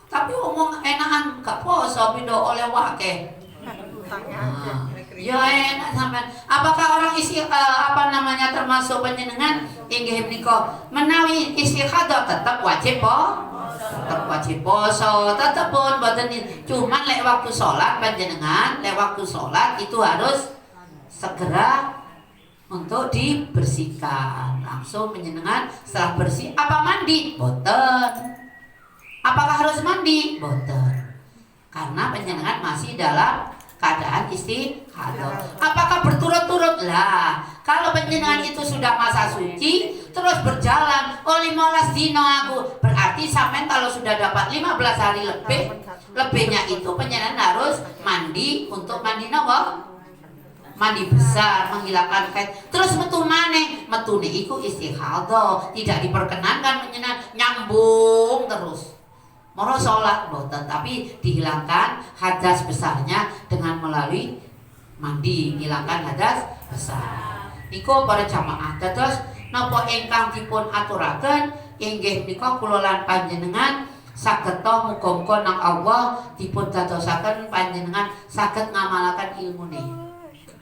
Tapi omong enakan gak poso pindo oleh wakeh. Ya enak sampean. Apakah orang termasuk panjenengan inggih menika menawi istikhadah tetap wajib poso, tetap pun boten. Cuman lek waktu sholat panjenengan, lek waktu sholat itu harus segera untuk dibersihkan. Langsung panjenengan setelah bersih apa mandi? Boten. Apakah harus mandi? Boten. Karena panjenengan masih dalam keadaan istikhadah. Apakah berturut-turut? Lah, kalau panjenengan itu sudah masa suci terus berjalan 15 dino aku, berarti sampean kalau sudah dapat 15 hari lebihnya itu panjenengan harus mandi. Untuk mandi napa? Mandi besar, menghilangkan haid. Terus metu maneh, metune iku istikhadah, tidak diperkenankan panjenengan nyambung terus. Moro sholat boten, tapi dihilangkan hadas besarnya dengan melalui mandi, hilangkan hadas besar. Niku para jamaah, terus napa ingkang dipun aturaken inggih menika kula lan panjenengan saged muga-muga nang Allah dipun dadosaken panjenengan saged ngamalaken ilmune.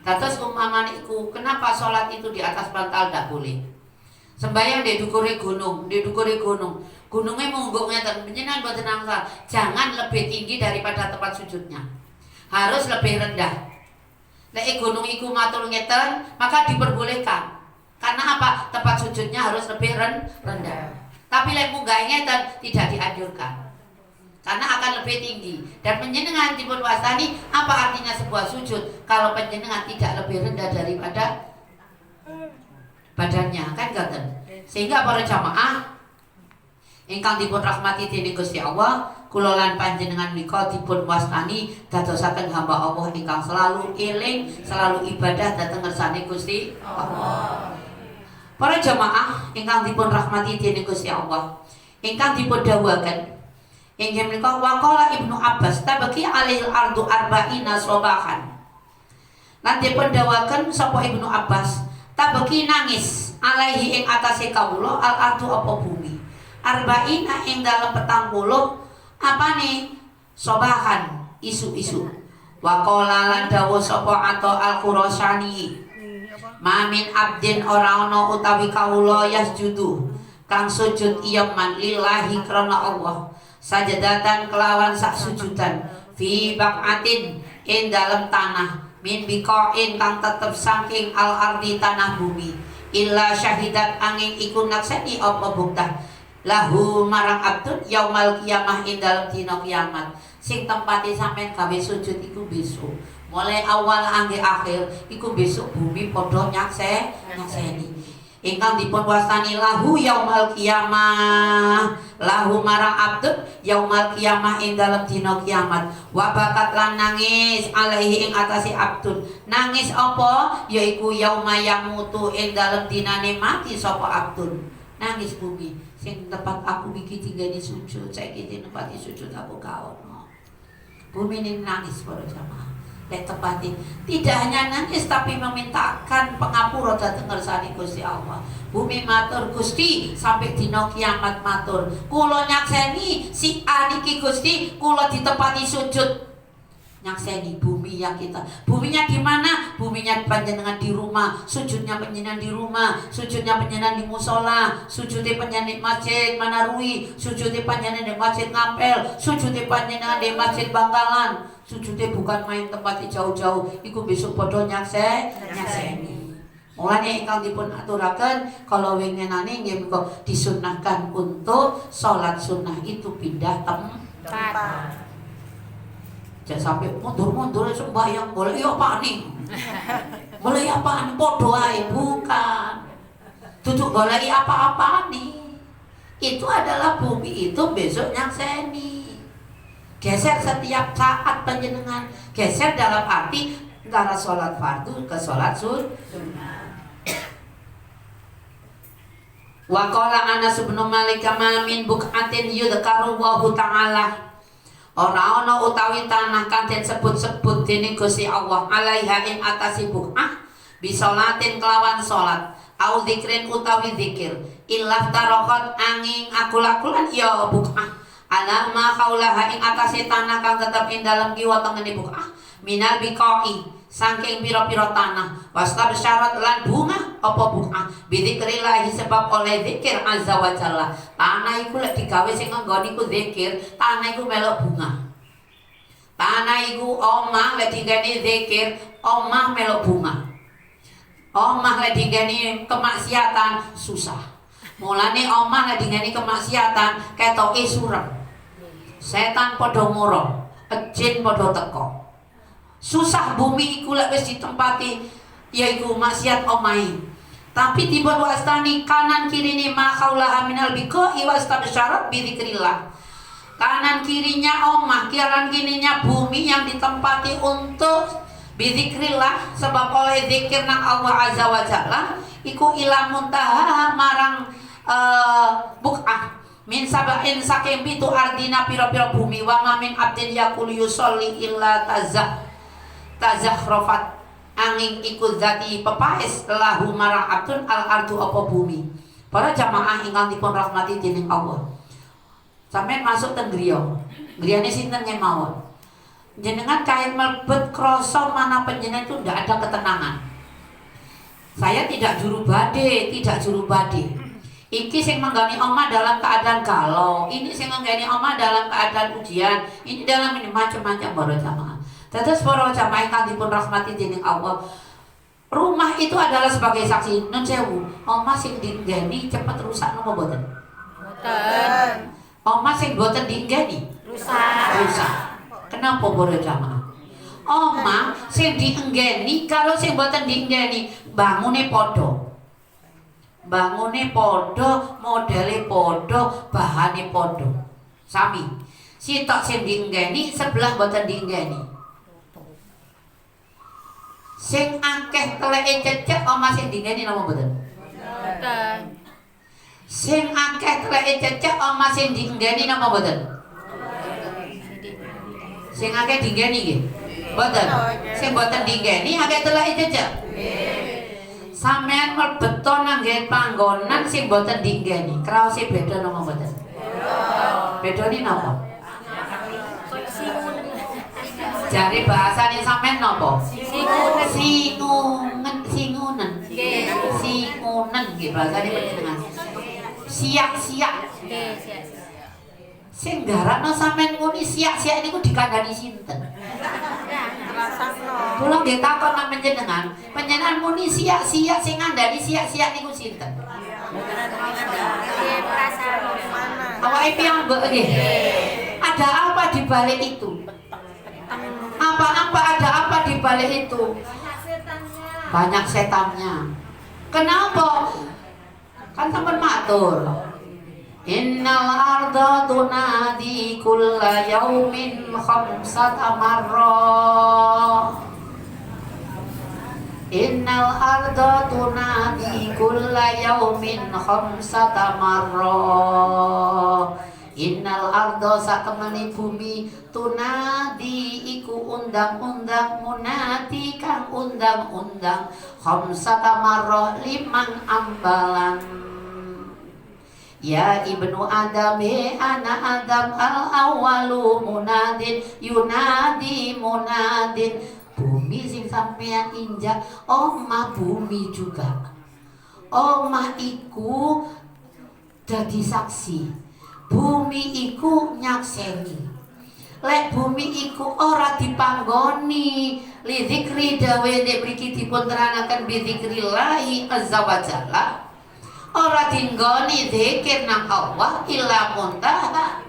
Dados umpamane iku, kenapa sholat itu di atas bantal ndak boleh? Sembayang di dukure gunung, gunungnya mungguk ngeten, panjenengan boten angsal. Jangan lebih tinggi daripada tempat sujudnya. Harus lebih rendah. Lek gunung iku matur ngeten, maka diperbolehkan. Karena apa? Tempat sujudnya harus lebih rendah. Tapi lek munggah ngeten tidak dianjurkan. Karena akan lebih tinggi. Dan panjenengan dipun wastani, apa artinya sebuah sujud kalau panjenengan tidak lebih rendah daripada badannya, kan ngoten. Sehingga para jamaah ingkang dipun rahmati dening Gusti Allah, kula lan panjenengan menika dipun wastani dadosaken hamba Allah ingkang selalu eling, selalu ibadah dhateng ngersane Gusti Allah. Para jamaah ingkang dipun rahmati dening Gusti Allah, ingkang dipun dawuhaken inggih menika waqala Ibnu Abbas tabaqi alil ardu arba'ina sobahan. Lan dipun dawuhaken sapa Ibnu Abbas, tabaqi nangis alaihi ing atase kawula al ardu apa bumi. Arba'ina ing dalam 40 apa nih sobahan isu-isu. Waqala lan dawuh sapa Atha al-Khurasani, mamin abdin ora ana utawi kawula yasjudu kang sujud iya man lillahi krana Allah sajadatan kelawan sak sujudan fi baqatin ing dalam tanah min biqain kang tetep saking al ardi tanah bumi illa syahidat angin iku nakseni apa buktah lahu marang abdun yaumal kiamah ing dalam dina kiamat. Sing tempate sampean gawe sujud iku besok, mulai awal angge akhir iku besok bumi padha nyakseni. Ingkang dipun wastani lahu yaumal kiamah, lahu marang abdun yaumal kiamah ing dalam dina kiamat. Wa bakat lan nangis alaihi ing atase abdun. Nangis apa? Yaiku yauma yamutu ing dalam dinane mati sapa abdun. Nangis bumi sing tepat aku iki tinggani sujud, saiki tinepati sujud aku kaono. Bumi ini nangis para jamaah. Lek tepati tidak hanya nangis tapi memintakan pengapura dhateng ngersane Gusti Allah. Bumi matur, Gusti sampai dina kiamat matur, kula nyakseni si aniki Gusti kula ditepati sujud. nyakseni bumi yang kita. Buminya di mana? Buminya panjenengan di rumah, sujudnya panjenengan di rumah, sujudnya panjenengan di musola, sujudnya panjenengan di masjid Manarui, sujudnya panjenengan di masjid Ngapel, sujudnya panjenengan di masjid Bangkalan. Sujudnya bukan main tempat jauh-jauh, iku besok padha nyakseni. Mulane ingkang dipun aturaken kalau winginane nggih menika disunahkan untuk sholat sunnah itu pindah tempat. Jangan sampai mundur-mundur sembahyang boleh ya Pak nih. Boleh apaan padha ae bukan. Duduk boleh apa-apa nih. Itu adalah bumi itu besok nyakseni. Geser setiap saat panjenengan. Geser dalam arti antara sholat fardu ke sholat sunnah. Wa qala Anas bin Malik kama min buqatin yudhkaru wa ta'ala. Ora ana utawi tanah kang den sebut-sebut dening Gusti Allah alaiha ing atase buqah bisolatin kelawan salat au dzikrin utawi zikir illah tarokat angin akul-akulan ya buqah ala ma qaulaha ing atase tanah kang tetep ing dalem kiwa tengene buqah minal biqai saking pira-pira tanah wasta bersyarat lan bunga apa buka bidzikrillahi sebab oleh zikir azza wa jalla tanah iku lek digawe sing nggone iku zikir tanah iku melok bunga tanah iku omah lek digene zikir omah melok bunga omah lek digene kemaksiatan susah mulane omah lek digene kemaksiatan ketoke surem setan padha murah jin padha teko susah bumi iku lek wis ditempati yaiku maksiat omahe tapi tiba wastani kanan kirine ma qaulaha minal biqai wastabsyarat bi dzikrillah kanan kirinya omah kanan kirinya bumi yang ditempati untuk bi dzikrillah sebab oleh zikir nang Allah azza wa jalla iku ila muntaha marang buqah min sabain saking pitu ardina pira-pira bumi wa mamin abdin yaqul yusolli illa tazakhrafat angin ikut zati pepaes lahu marang abdun al ardu apa bumi. Para jamaah ingkang dipun rahmati dening Allah. Sampeyan masuk teng griya. Griyane sinten ngen mawon. Jenengan kayak melebet krasa mana panjenengan itu ndak ada ketenangan. Saya tidak juru bade, tidak juru bade. Iki sing menggani omah dalam keadaan galau, ini sing menggani omah dalam keadaan ujian, ini dalam ini macam-macam para jamaah. Dados para jamaah ingkang dipun rahmati dening Allah. Rumah itu adalah sebagai saksi. Nun sewu, omah sing dinggani cepet rusak napa mboten? Mboten. Omah sing mboten dinggani rusak. Kenapa para jamaah? Omah sing dienggeni karo sing mboten dienggeni bangune padha. Bangune padha, modele padha, bahane padha. Sami. Sitok sing dienggeni sebelah mboten dienggeni. Sing akeh teleke cecek omah sing dinggeni napa mboten? Mboten. Sing akeh teleke cecek omah sing dinggeni napa mboten? Sing akeh dinggeni nggih. Mboten. Sing mboten dinggeni akeh teleke cecek. Sampeyan mlebeto nang nggih panggonan sing mboten dinggeni. Kraose beda napa mboten? Bedane napa? Jare bahasane sampean napa? Singunen nggih bahasane panjenengan. Siak-siak. Sing garakno sampean muni siak-siak niku dikandani sinten? Kula nggih takon nang panjenengan, panjenengan muni siak-siak sing ngandani siak-siak niku sinten? Awake piyambak nggih. Ada apa di balik itu? Apa-apa ada apa di balik itu? Banyak setannya. Kenapa? Kan sampean matur. Innal arda tunadi kulla yaumin khamsata marrah. Innal arda tunadi kulla yaumin khamsata marrah. Innal arda satemene bumi tunadi iku undang-undang munati kang undang-undang khamsata marrah limang ambalan. Ya ibnu Adam anak Adam al awalu munadin yunadi munadin. Bumi sing sampeyan injak omah bumi juga. Omah iku dadi saksi. Bumi iku nyakseni. Lek bumi iku ora dipanggoni li dzikri dawe nek mriki dipun terangake bi dzikrillahi azza wa jalla. Ora dinggoni zikir nang Allah illa muntaha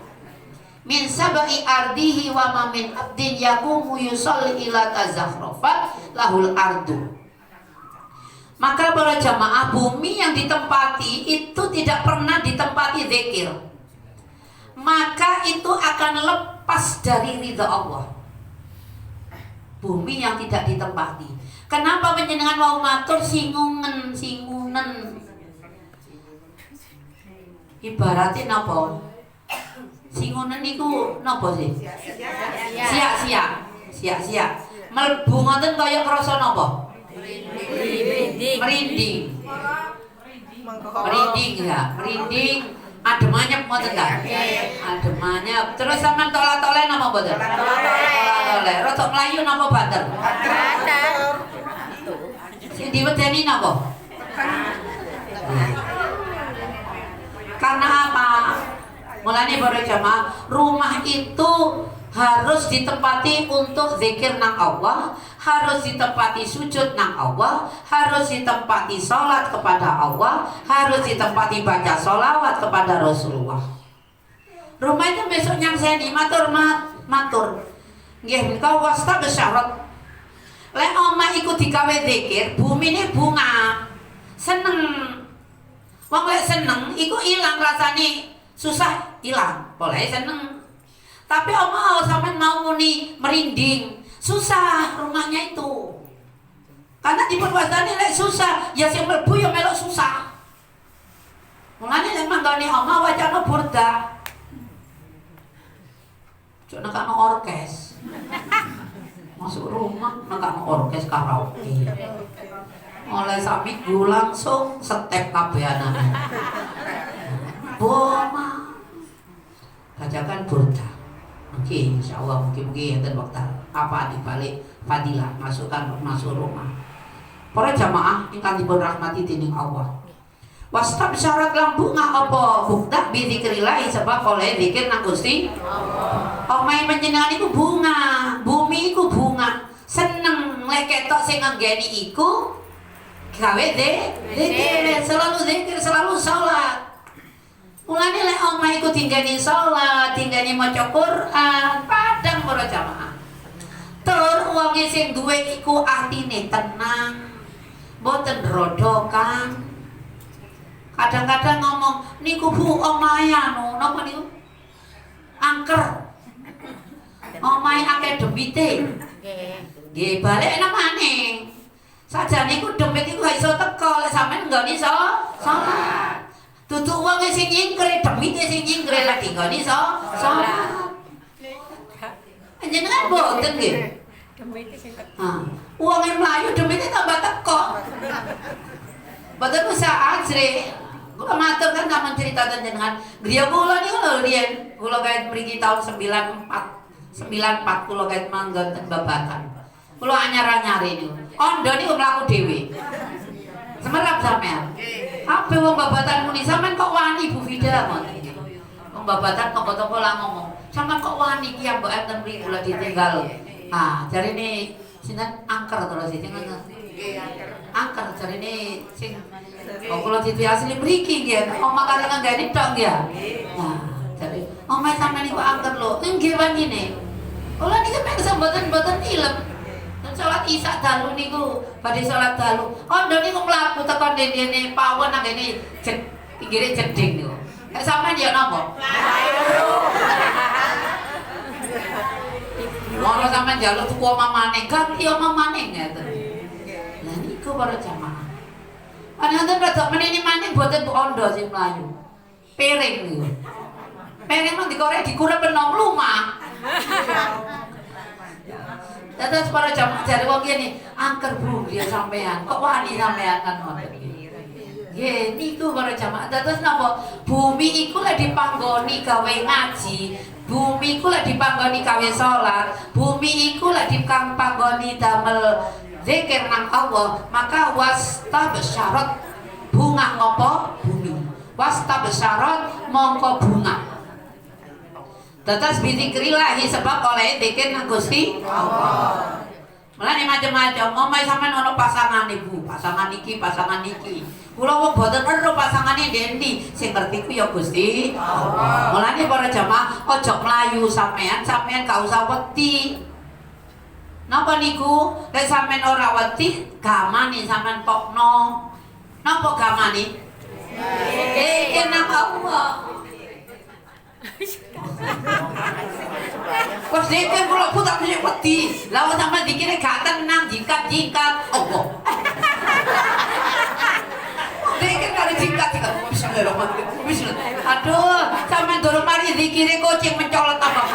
min sabai ardihi wa ma min abdin yaqumu yusalli ila tazakhrafat lahul ardu. Maka para jamaah, bumi yang ditempati itu tidak pernah ditempati zikir, maka itu akan lepas dari ridha Allah. Bumi yang tidak ditempati. Kenapa panjenengan wau matur singunen? Ibaratnya napa? Singunen niku napa sih? Siak-siak. Mlebu ngoten kaya krasa napa? Merinding ya, merinding. Adem anyep ngoten ta? Adem anyep. Terus sampean tolak-tolek napa mboten? Tolak-tolek. Rada mlayu napa banter? Banter. Sing diwedeni napa? Karena apa? Mulane para jamaah, rumah itu harus ditempati untuk zikir nang Allah, harus ditempati sujud nang Allah, harus ditempati sholat kepada Allah, harus ditempati baca sholawat kepada Rasulullah. Rumah itu besok nyangseni matur. Nggih menika wasta besyarat. Lek omah iku digawe zikir, bumi ini bunga. Seneng. Wong lek seneng iku ilang rasane, susah ilang. Boleh seneng. Tapi omah sampean mau muni merinding, susah rumahnya itu. Karena dipun wastani lek susah, ya sing mlebu ya melok susah. Mulane lek manggone omah wacana burda. Cuk nekakno orkes. Masuk rumah nekakno orkes karaoke. Oleh sami minggu langsung step kabeh anake. Boma bacakan burda. Oke, insyaallah mungkin enten wekdal apa dibalik fadilah masuk rumah. Para jamaah ingkang dipun rahmati dening Allah. Wastab syarat lampu apa bukta bi dzikrillah sebab oleh zikir nang Gusti Allah. Omahe panjenengan iku bunga, bumi iku bunga. Seneng lek ketok sing nggeni iku gawe zikir, selalu zikir, selalu salat. Mulane lek omah iku tinggani salat, tinggani maca Quran, padang para jamaah. Tur wong sing duwe iku atine tenang, boten rodokan. Kadang-kadang ngomong niku Bu omahe anu, napa niku? Angker. Omahe akeh demite. Nggih, balik namane. Sajane iku demit iku gak iso teko lek sampean nggone iso salat. Tutuk wong sing nyingkre demite sing nyingkre lagi nggone iso salat. Panjenengan boten nggih. Demite sing teko. Wong mlayu demite tambah teko. Boten usah ajre. Kula matur kan sampeyan cerita jenengan. Griya kula niku lho riyen, kula gawe mriki taun 94 kula gawe manggon ten Babatan. Kula anyar-anyare niku. Ondo niku mlaku dhewe. Semerap sampean. Ape wong Babatan muni sampean kok wani Bu Fida ngoten iki. Wong Babatan topo-topo lah ngomong, "Sampean kok wani ki ambek enten mriki kula ditinggal." Jarine sinten angker terus sing angker jarine sing kula titi asli mriki nggih. Omah kali nggene tok nggih. Nah, jare omah sampean niku angker lho. Nggih wanine. Kula niki meksa mboten ilem. Salat Isya dalu niku badhe salat dalu. Ondo niku mlaku teko ndene pawon nang kene pinggire jeding niku. Nek sampean ya napa? Ora sampean njaluk tuku omah maning, ganti omah maning ngeten. Lah niku para jamaah. Ana wonten rada menini maning boten ondo sing mlayu. Piring niku. Piring mah dikorek dikurep enom lumah. Dados para jamaah jare wong kene angker Bu dia sampean. Kok wani sampean kan ngoten iki. Nggih, niku para jamaah. Dados napa? Bumi iku lek dipanggoni gawe ngaji, bumi iku lek dipanggoni gawe salat, bumi iku lek dipanggoni damel zikir nang Allah, maka wastabsyarat bunga ngopo? Bumi. Wastabsyarat mongko bunga. Dados bizikrillah sebab oleh zikir nang Gusti Allah. Mulane macam-macam, omahe sampean ono pasangan ibu, pasangan iki, pasangan iki. Kula wong boten ero pasangane ndendi, sing ngerti ku ya Gusti Allah. Mulane para jamaah aja mlayu sampean gak usah wedi. Napa niku? Lek sampean ora wedi, gamane sampean pokno. Napa gamane? Nang Allah. Pas dikir kula tak bisa wedi. Lawan sampean dikire gak tenang jingkat Allah. Dikir kali jingkat. Bismillahirrahmanirrahim. Bismillah. Aduh, sampean durung mari dikire kucing mencolot tambah.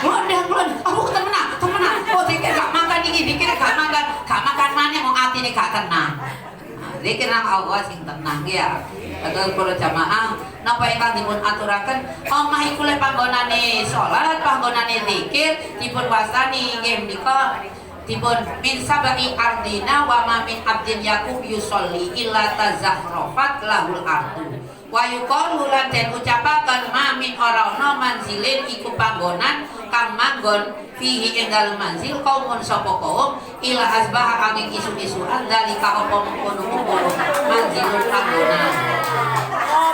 Glondang. Aku temenan. Oh dikir gak makan iki, dikire gak makan maneh wong atine gak tenang. Dikir nang Allah sing tenang ya. Dados para jamaah, napa ingkang dipun aturaken, omah iku lek panggonane salat, panggonane zikir, dipun wastani nggih menika dipun min sabai ardina wa ma min abdin yaqum yusolli illa tazakhrafat lahul ardu. Wa yuqalu lan den ucapaken ma min ora ana manzilin iku panggonan kang manggon fihi ing dalem manzil kaumun sapa kaum ila asbaha angin isu-isuan dalika apa mengkono-mengkono manzilun panggonan. Oh,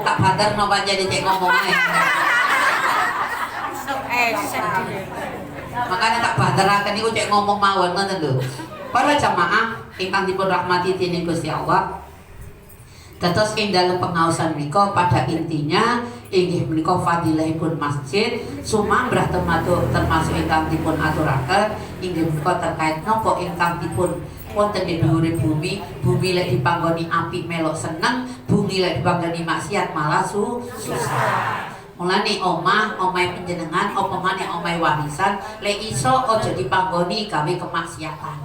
tak badar no jadi cek ngomong aja. Makanya tak badaraken niku cek ngomong mawon ngoten lho. Para jamaah ingkang dipun rahmati dening Gusti Allah. Dados ing dalem pengaosan menika pada intinya inggih menika fadilahipun masjid sumambrah termasuk ingkang dipun aturaken inggih menika terkait napa ingkang dipun wonten ing dhuwure bumi lek dipanggoni apik melok seneng, bumi lek dipanggoni maksiat malah susah. Mulane omahe panjenengan apa maneh omahe warisan lek iso aja dipanggoni gawe kemaksiatan.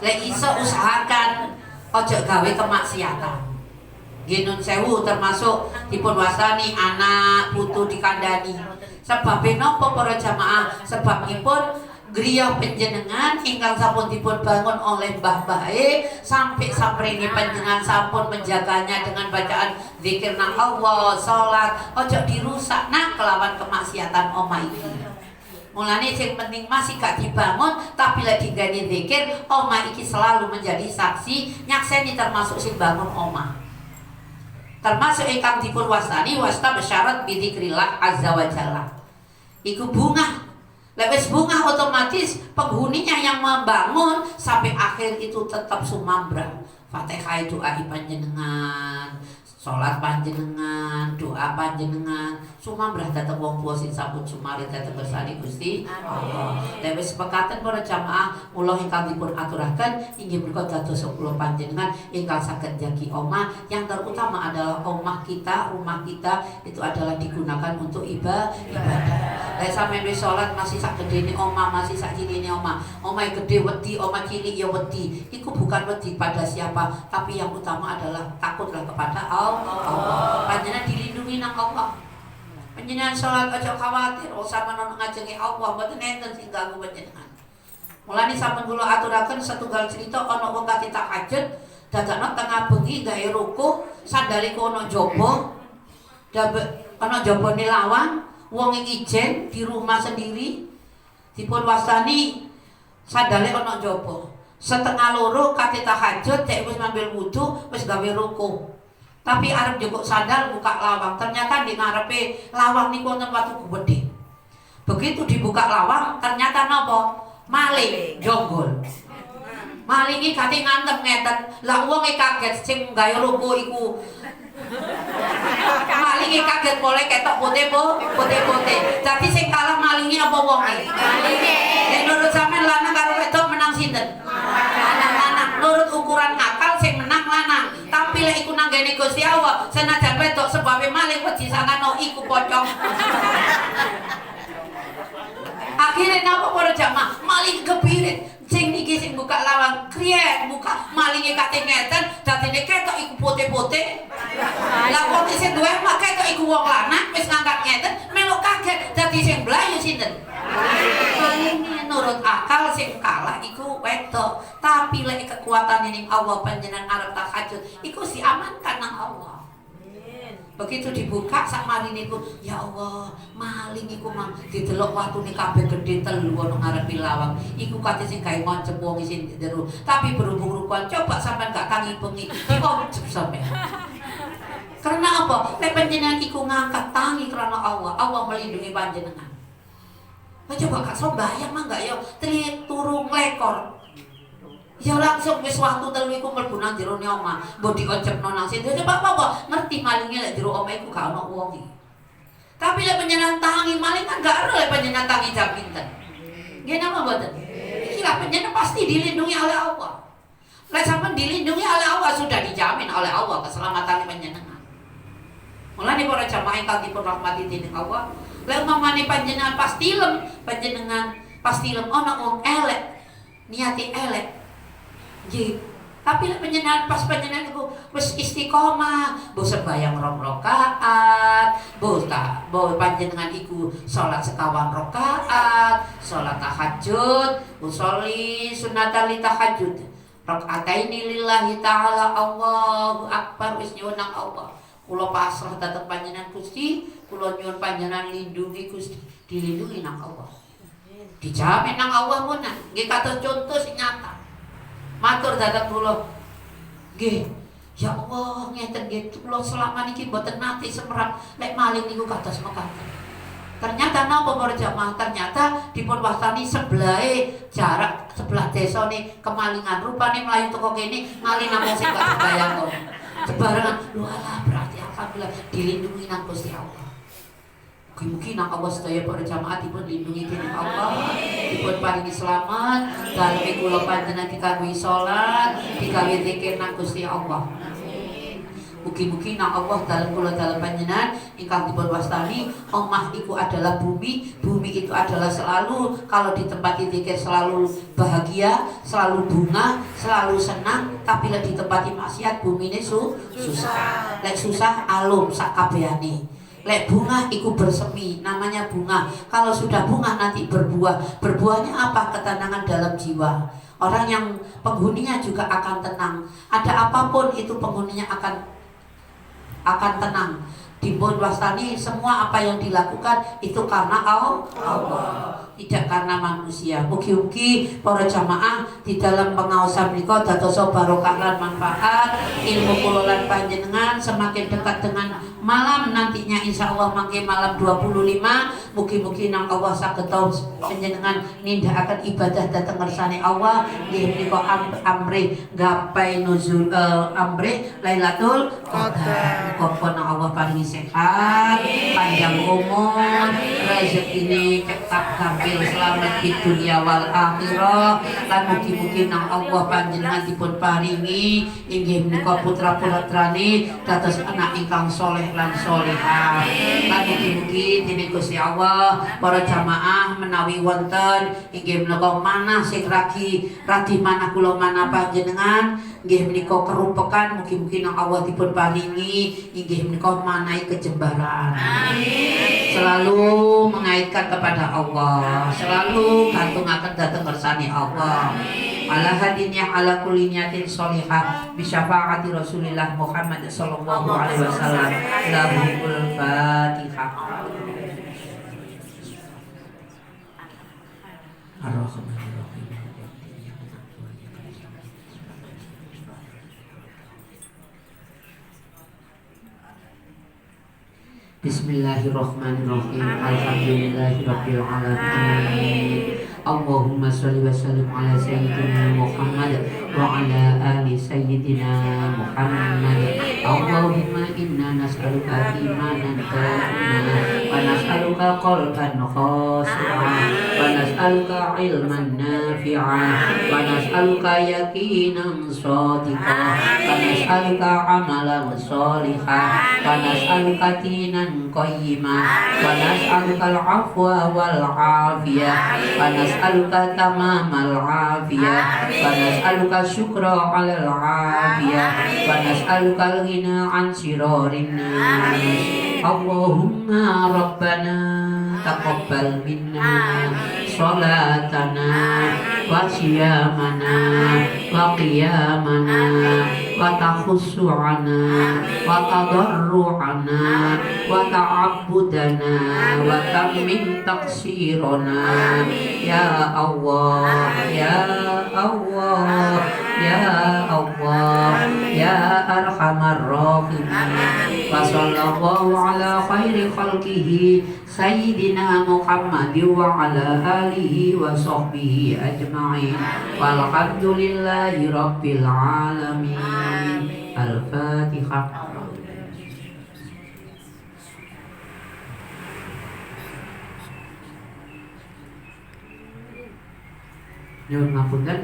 Lek iso usahakan aja gawe kemaksiatan. Nggih nun sewu termasuk dipun wastani anak putu dikandani. Sebab napa para jamaah? Sebabipun griya panjenengan ingkang sampun dipun bangun oleh mbah-mbahe sampai ini panjenengan sampun menjaganya dengan bacaan zikir nang Allah, salat, ojo dirusak nang kelawan kemaksiatan omah iki. Mulane sing penting masih gak dibangun tapi lek digani zikir omah iki selalu menjadi saksi nyakseni termasuk sing bangun omah. Termasuk ingkang dipun wastani wastabsyarat bidzikrillah azza wa jalla. Iku bunga. Lewes bunga otomatis penghuninya yang membangun sampai akhir itu tetap sumambrah. Fatihah doa panjenengan, salat panjenengan, doa panjenengan, sumambrah dateng wong tuwa sing sampun sumari dateng bersani Gusti Allah. Lewes sepekatan para jamaah ulah ingkang dipun aturaken inggih menika dados kula panjenengan ingkang saged jagi omah yang terutama adalah omah kita, rumah kita itu adalah digunakan untuk ibadah. Lek sampeyan wis salat masih sak gedene omah, masih sak ciline omah. Omah gede wedi, omah cilik ya wedi. Iku bukan wedi pada siapa, tapi yang utama adalah takutlah kepada Allah. Panjenengan dilindungi nang Allah. Panjenengan salat aja khawatir, sama nang ngajengi Allah, mboten enten sing ganggu panjenengan. Mulane sampun kula aturaken setunggal cerita ana wong kate tahajud, dadakno tengah bengi gawe rukuh, sandale kono jaba. Ana jabane lawang. Wong ijen di rumah sendiri dipun wastani sandale ana njaba. Setengah loro kate tahajud cek wis ngambil wudu wis gawe rukuh. Tapi arep njupuk sandal buka lawang. Ternyata di ngarepe lawang niku wonten watu gedhe. Begitu dibuka lawang ternyata napa? Maling jonggol. Maling iki kate ngantem ngeten. Lah wonge kaget sing gawe rukuh iku malingi kaget boleh ketok putih. Jadi sing kalah malingi apa wonge? Malingi. Nek nurut sampean lanang karo wedok menang sinten? Lanang. Nurut ukuran akal sing menang lanang. Tapi lek iku nang gene Gusti Allah, senajan wedok sebabe maling wedi sangano iku pocong. Akhirnya napa para jamaah maling kepirit Sing niki sing buka lawang kriyen buka malinge kate ngeten dadine ketok iku putih-putih. Lah wong sing duwe mak ketok iku wong lanang wis ngangkat ngeten melok kaget dadi sing blayu sinten? Malinge nurut akal sing kalah iku wedok. Tapi lek kekuatan ning Allah panjenengan arep tahajud iku diamankan nang Allah. Begitu dibuka sak marine iku ya Allah maling iku mang didelok watune kabeh gedhe telu ana ngarepe lawang iku kate sing gawe ngoncep wong sing jero tapi berhubung rupan coba sampean gak tangi bengi dioncep sampean karena apa lek panjenengan iku ngangkat tangi karena Allah melindungi panjenengan coba gak sembayang mah gak yo turung lekor ya langsung wis waktu telu iku mlebu nang jero omah mbok dioncepno nang situ coba apa ngerti malinge lek jero omah iku gak ono wong iki tapi lek panjenengan tangi maling kan gak ero lek panjenengan tangi jam pinten nggih napa mboten iki lah panjenengan pasti dilindungi oleh Allah lek sampean dilindungi oleh Allah sudah dijamin oleh Allah keselamatan panjenengan mulane para jamaah ingkang dipun rahmati dening Allah lek umpamane panjenengan pas tilem ana wong elek niati elek nggih. Tapi lek panjenengan pas panjenengan iku wis istiqomah, mbok sembayang 2 rakaat, mbok panjenengan iku salat sekawan rakaat, salat tahajud, usolli sunnatal tahajud. Rakaataini lillahi taala Allahu akbar wis nyuwun nang Allah. Kula pasrah dhateng panjenengan Gusti, kula nyuwun panjenengan lindungi Gusti, dilindungi nang Allah. Dijamin nang Allah mun nggih kados contoh sing nyata. Matur dhateng kula. Nggih. Ya Allah, ngeten nggih kula selama niki mboten nate semerap lek maling niku kados mekaten. Ternyata napa para jamaah ternyata dipun wastani sebelahe jarak sebelah desane kemalingan rupane mlayu teko kene ngali namung sing gak bayang kok. Jebarengan lho alah berarti alhamdulillah dilindungi nang Gusti Allah. Mugi-mugi nang Allah sedaya para jamaah dipun lindungi dening Allah, dipun paringi selamat, dalem kula panjenengan dikawuhi salat, dikawuhi zikir nang Gusti Allah. Mugi-mugi nang Allah dalem kula dalem panjenengan ingkang dipun wastani omah iku adalah bumi itu adalah selalu kalau ditempati zikir selalu bahagia, selalu bunga, selalu senang, tapi lek ditempati maksiat bumine susah. Lek susah alum sak kabehane. Lek bunga iku bersemi, namanya bunga. Kalau sudah bunga nanti berbuah. Berbuahnya apa? Ketenangan dalam jiwa. Orang yang penghuninya juga akan tenang. Ada apapun itu penghuninya akan tenang. Dipun wastani semua apa yang dilakukan itu karena Allah, tidak karena manusia. Mugi-mugi para jamaah di dalam pengaosan menika dadosa barokah lan manfaat, ilmu kula lan panjenengan semakin dekat dengan malam nantinya insyaallah mangke malam 25. Mugi-mugi nang Allah saged panjenengan nindakaken ibadah dhateng ngersane Allah nggih menika amri gapai nuzul amri Lailatul Qadar. Muga Allah paringi sehat, panjang umur, rezekine tetap gampil selamat di dunia wal akhirah. Lan mugi-mugi nang Allah panjenengan dipun paringi inggih menika putra-putrane dados anak ingkang saleh lan salehah. Lan mugi-mugi dening Gusti Allah para jamaah menawi wonten inggih menika manah sing radi manah kula manah panjenengan nggih menika kerupekan mugi-mugi nang Allah dipun paringi inggih menika manahi kejembaran. Amin. Selalu mengaitkan kepada Allah, selalu gantungaken dhateng ngersane Allah. Ala hadinya ala kulli niyatin sholihah bi syafaati Rasulillah Muhammad sallallahu alaihi wasallam. Lahul Fatihah. Bismillahirrahmanirrahim. Alhamdulillahirabbil alamin. Allahumma shalli wa sallim ala sayyidina Muhammad وعلى آل سيدنا محمد اللهم إنا نسألك إيمانا تاما ونسألك قلبا خاشعا ونسألك علما نافعا ونسألك يقينا صادقا ونسألك عملا صالحا ونسألك دينا قيما ونسألك العفو والعافية ونسألك تمام العافية ونسألك الشكر على العافية ونسألك الغنى عن شرار الناس اللهم ربنا تقبل منا صلاتنا وصيامنا وقيامنا وتخشعنا وتضرعنا وتعبدنا وتمم تقصيرنا يا الله يا الله يا الله يا أرحم الراحمين وصلى الله على خير خلقه سيدنا محمد وعلى آله وصحبه أجمعين والحمد لله رب العالمين. الفاتحة. Nyuwun ngapunten.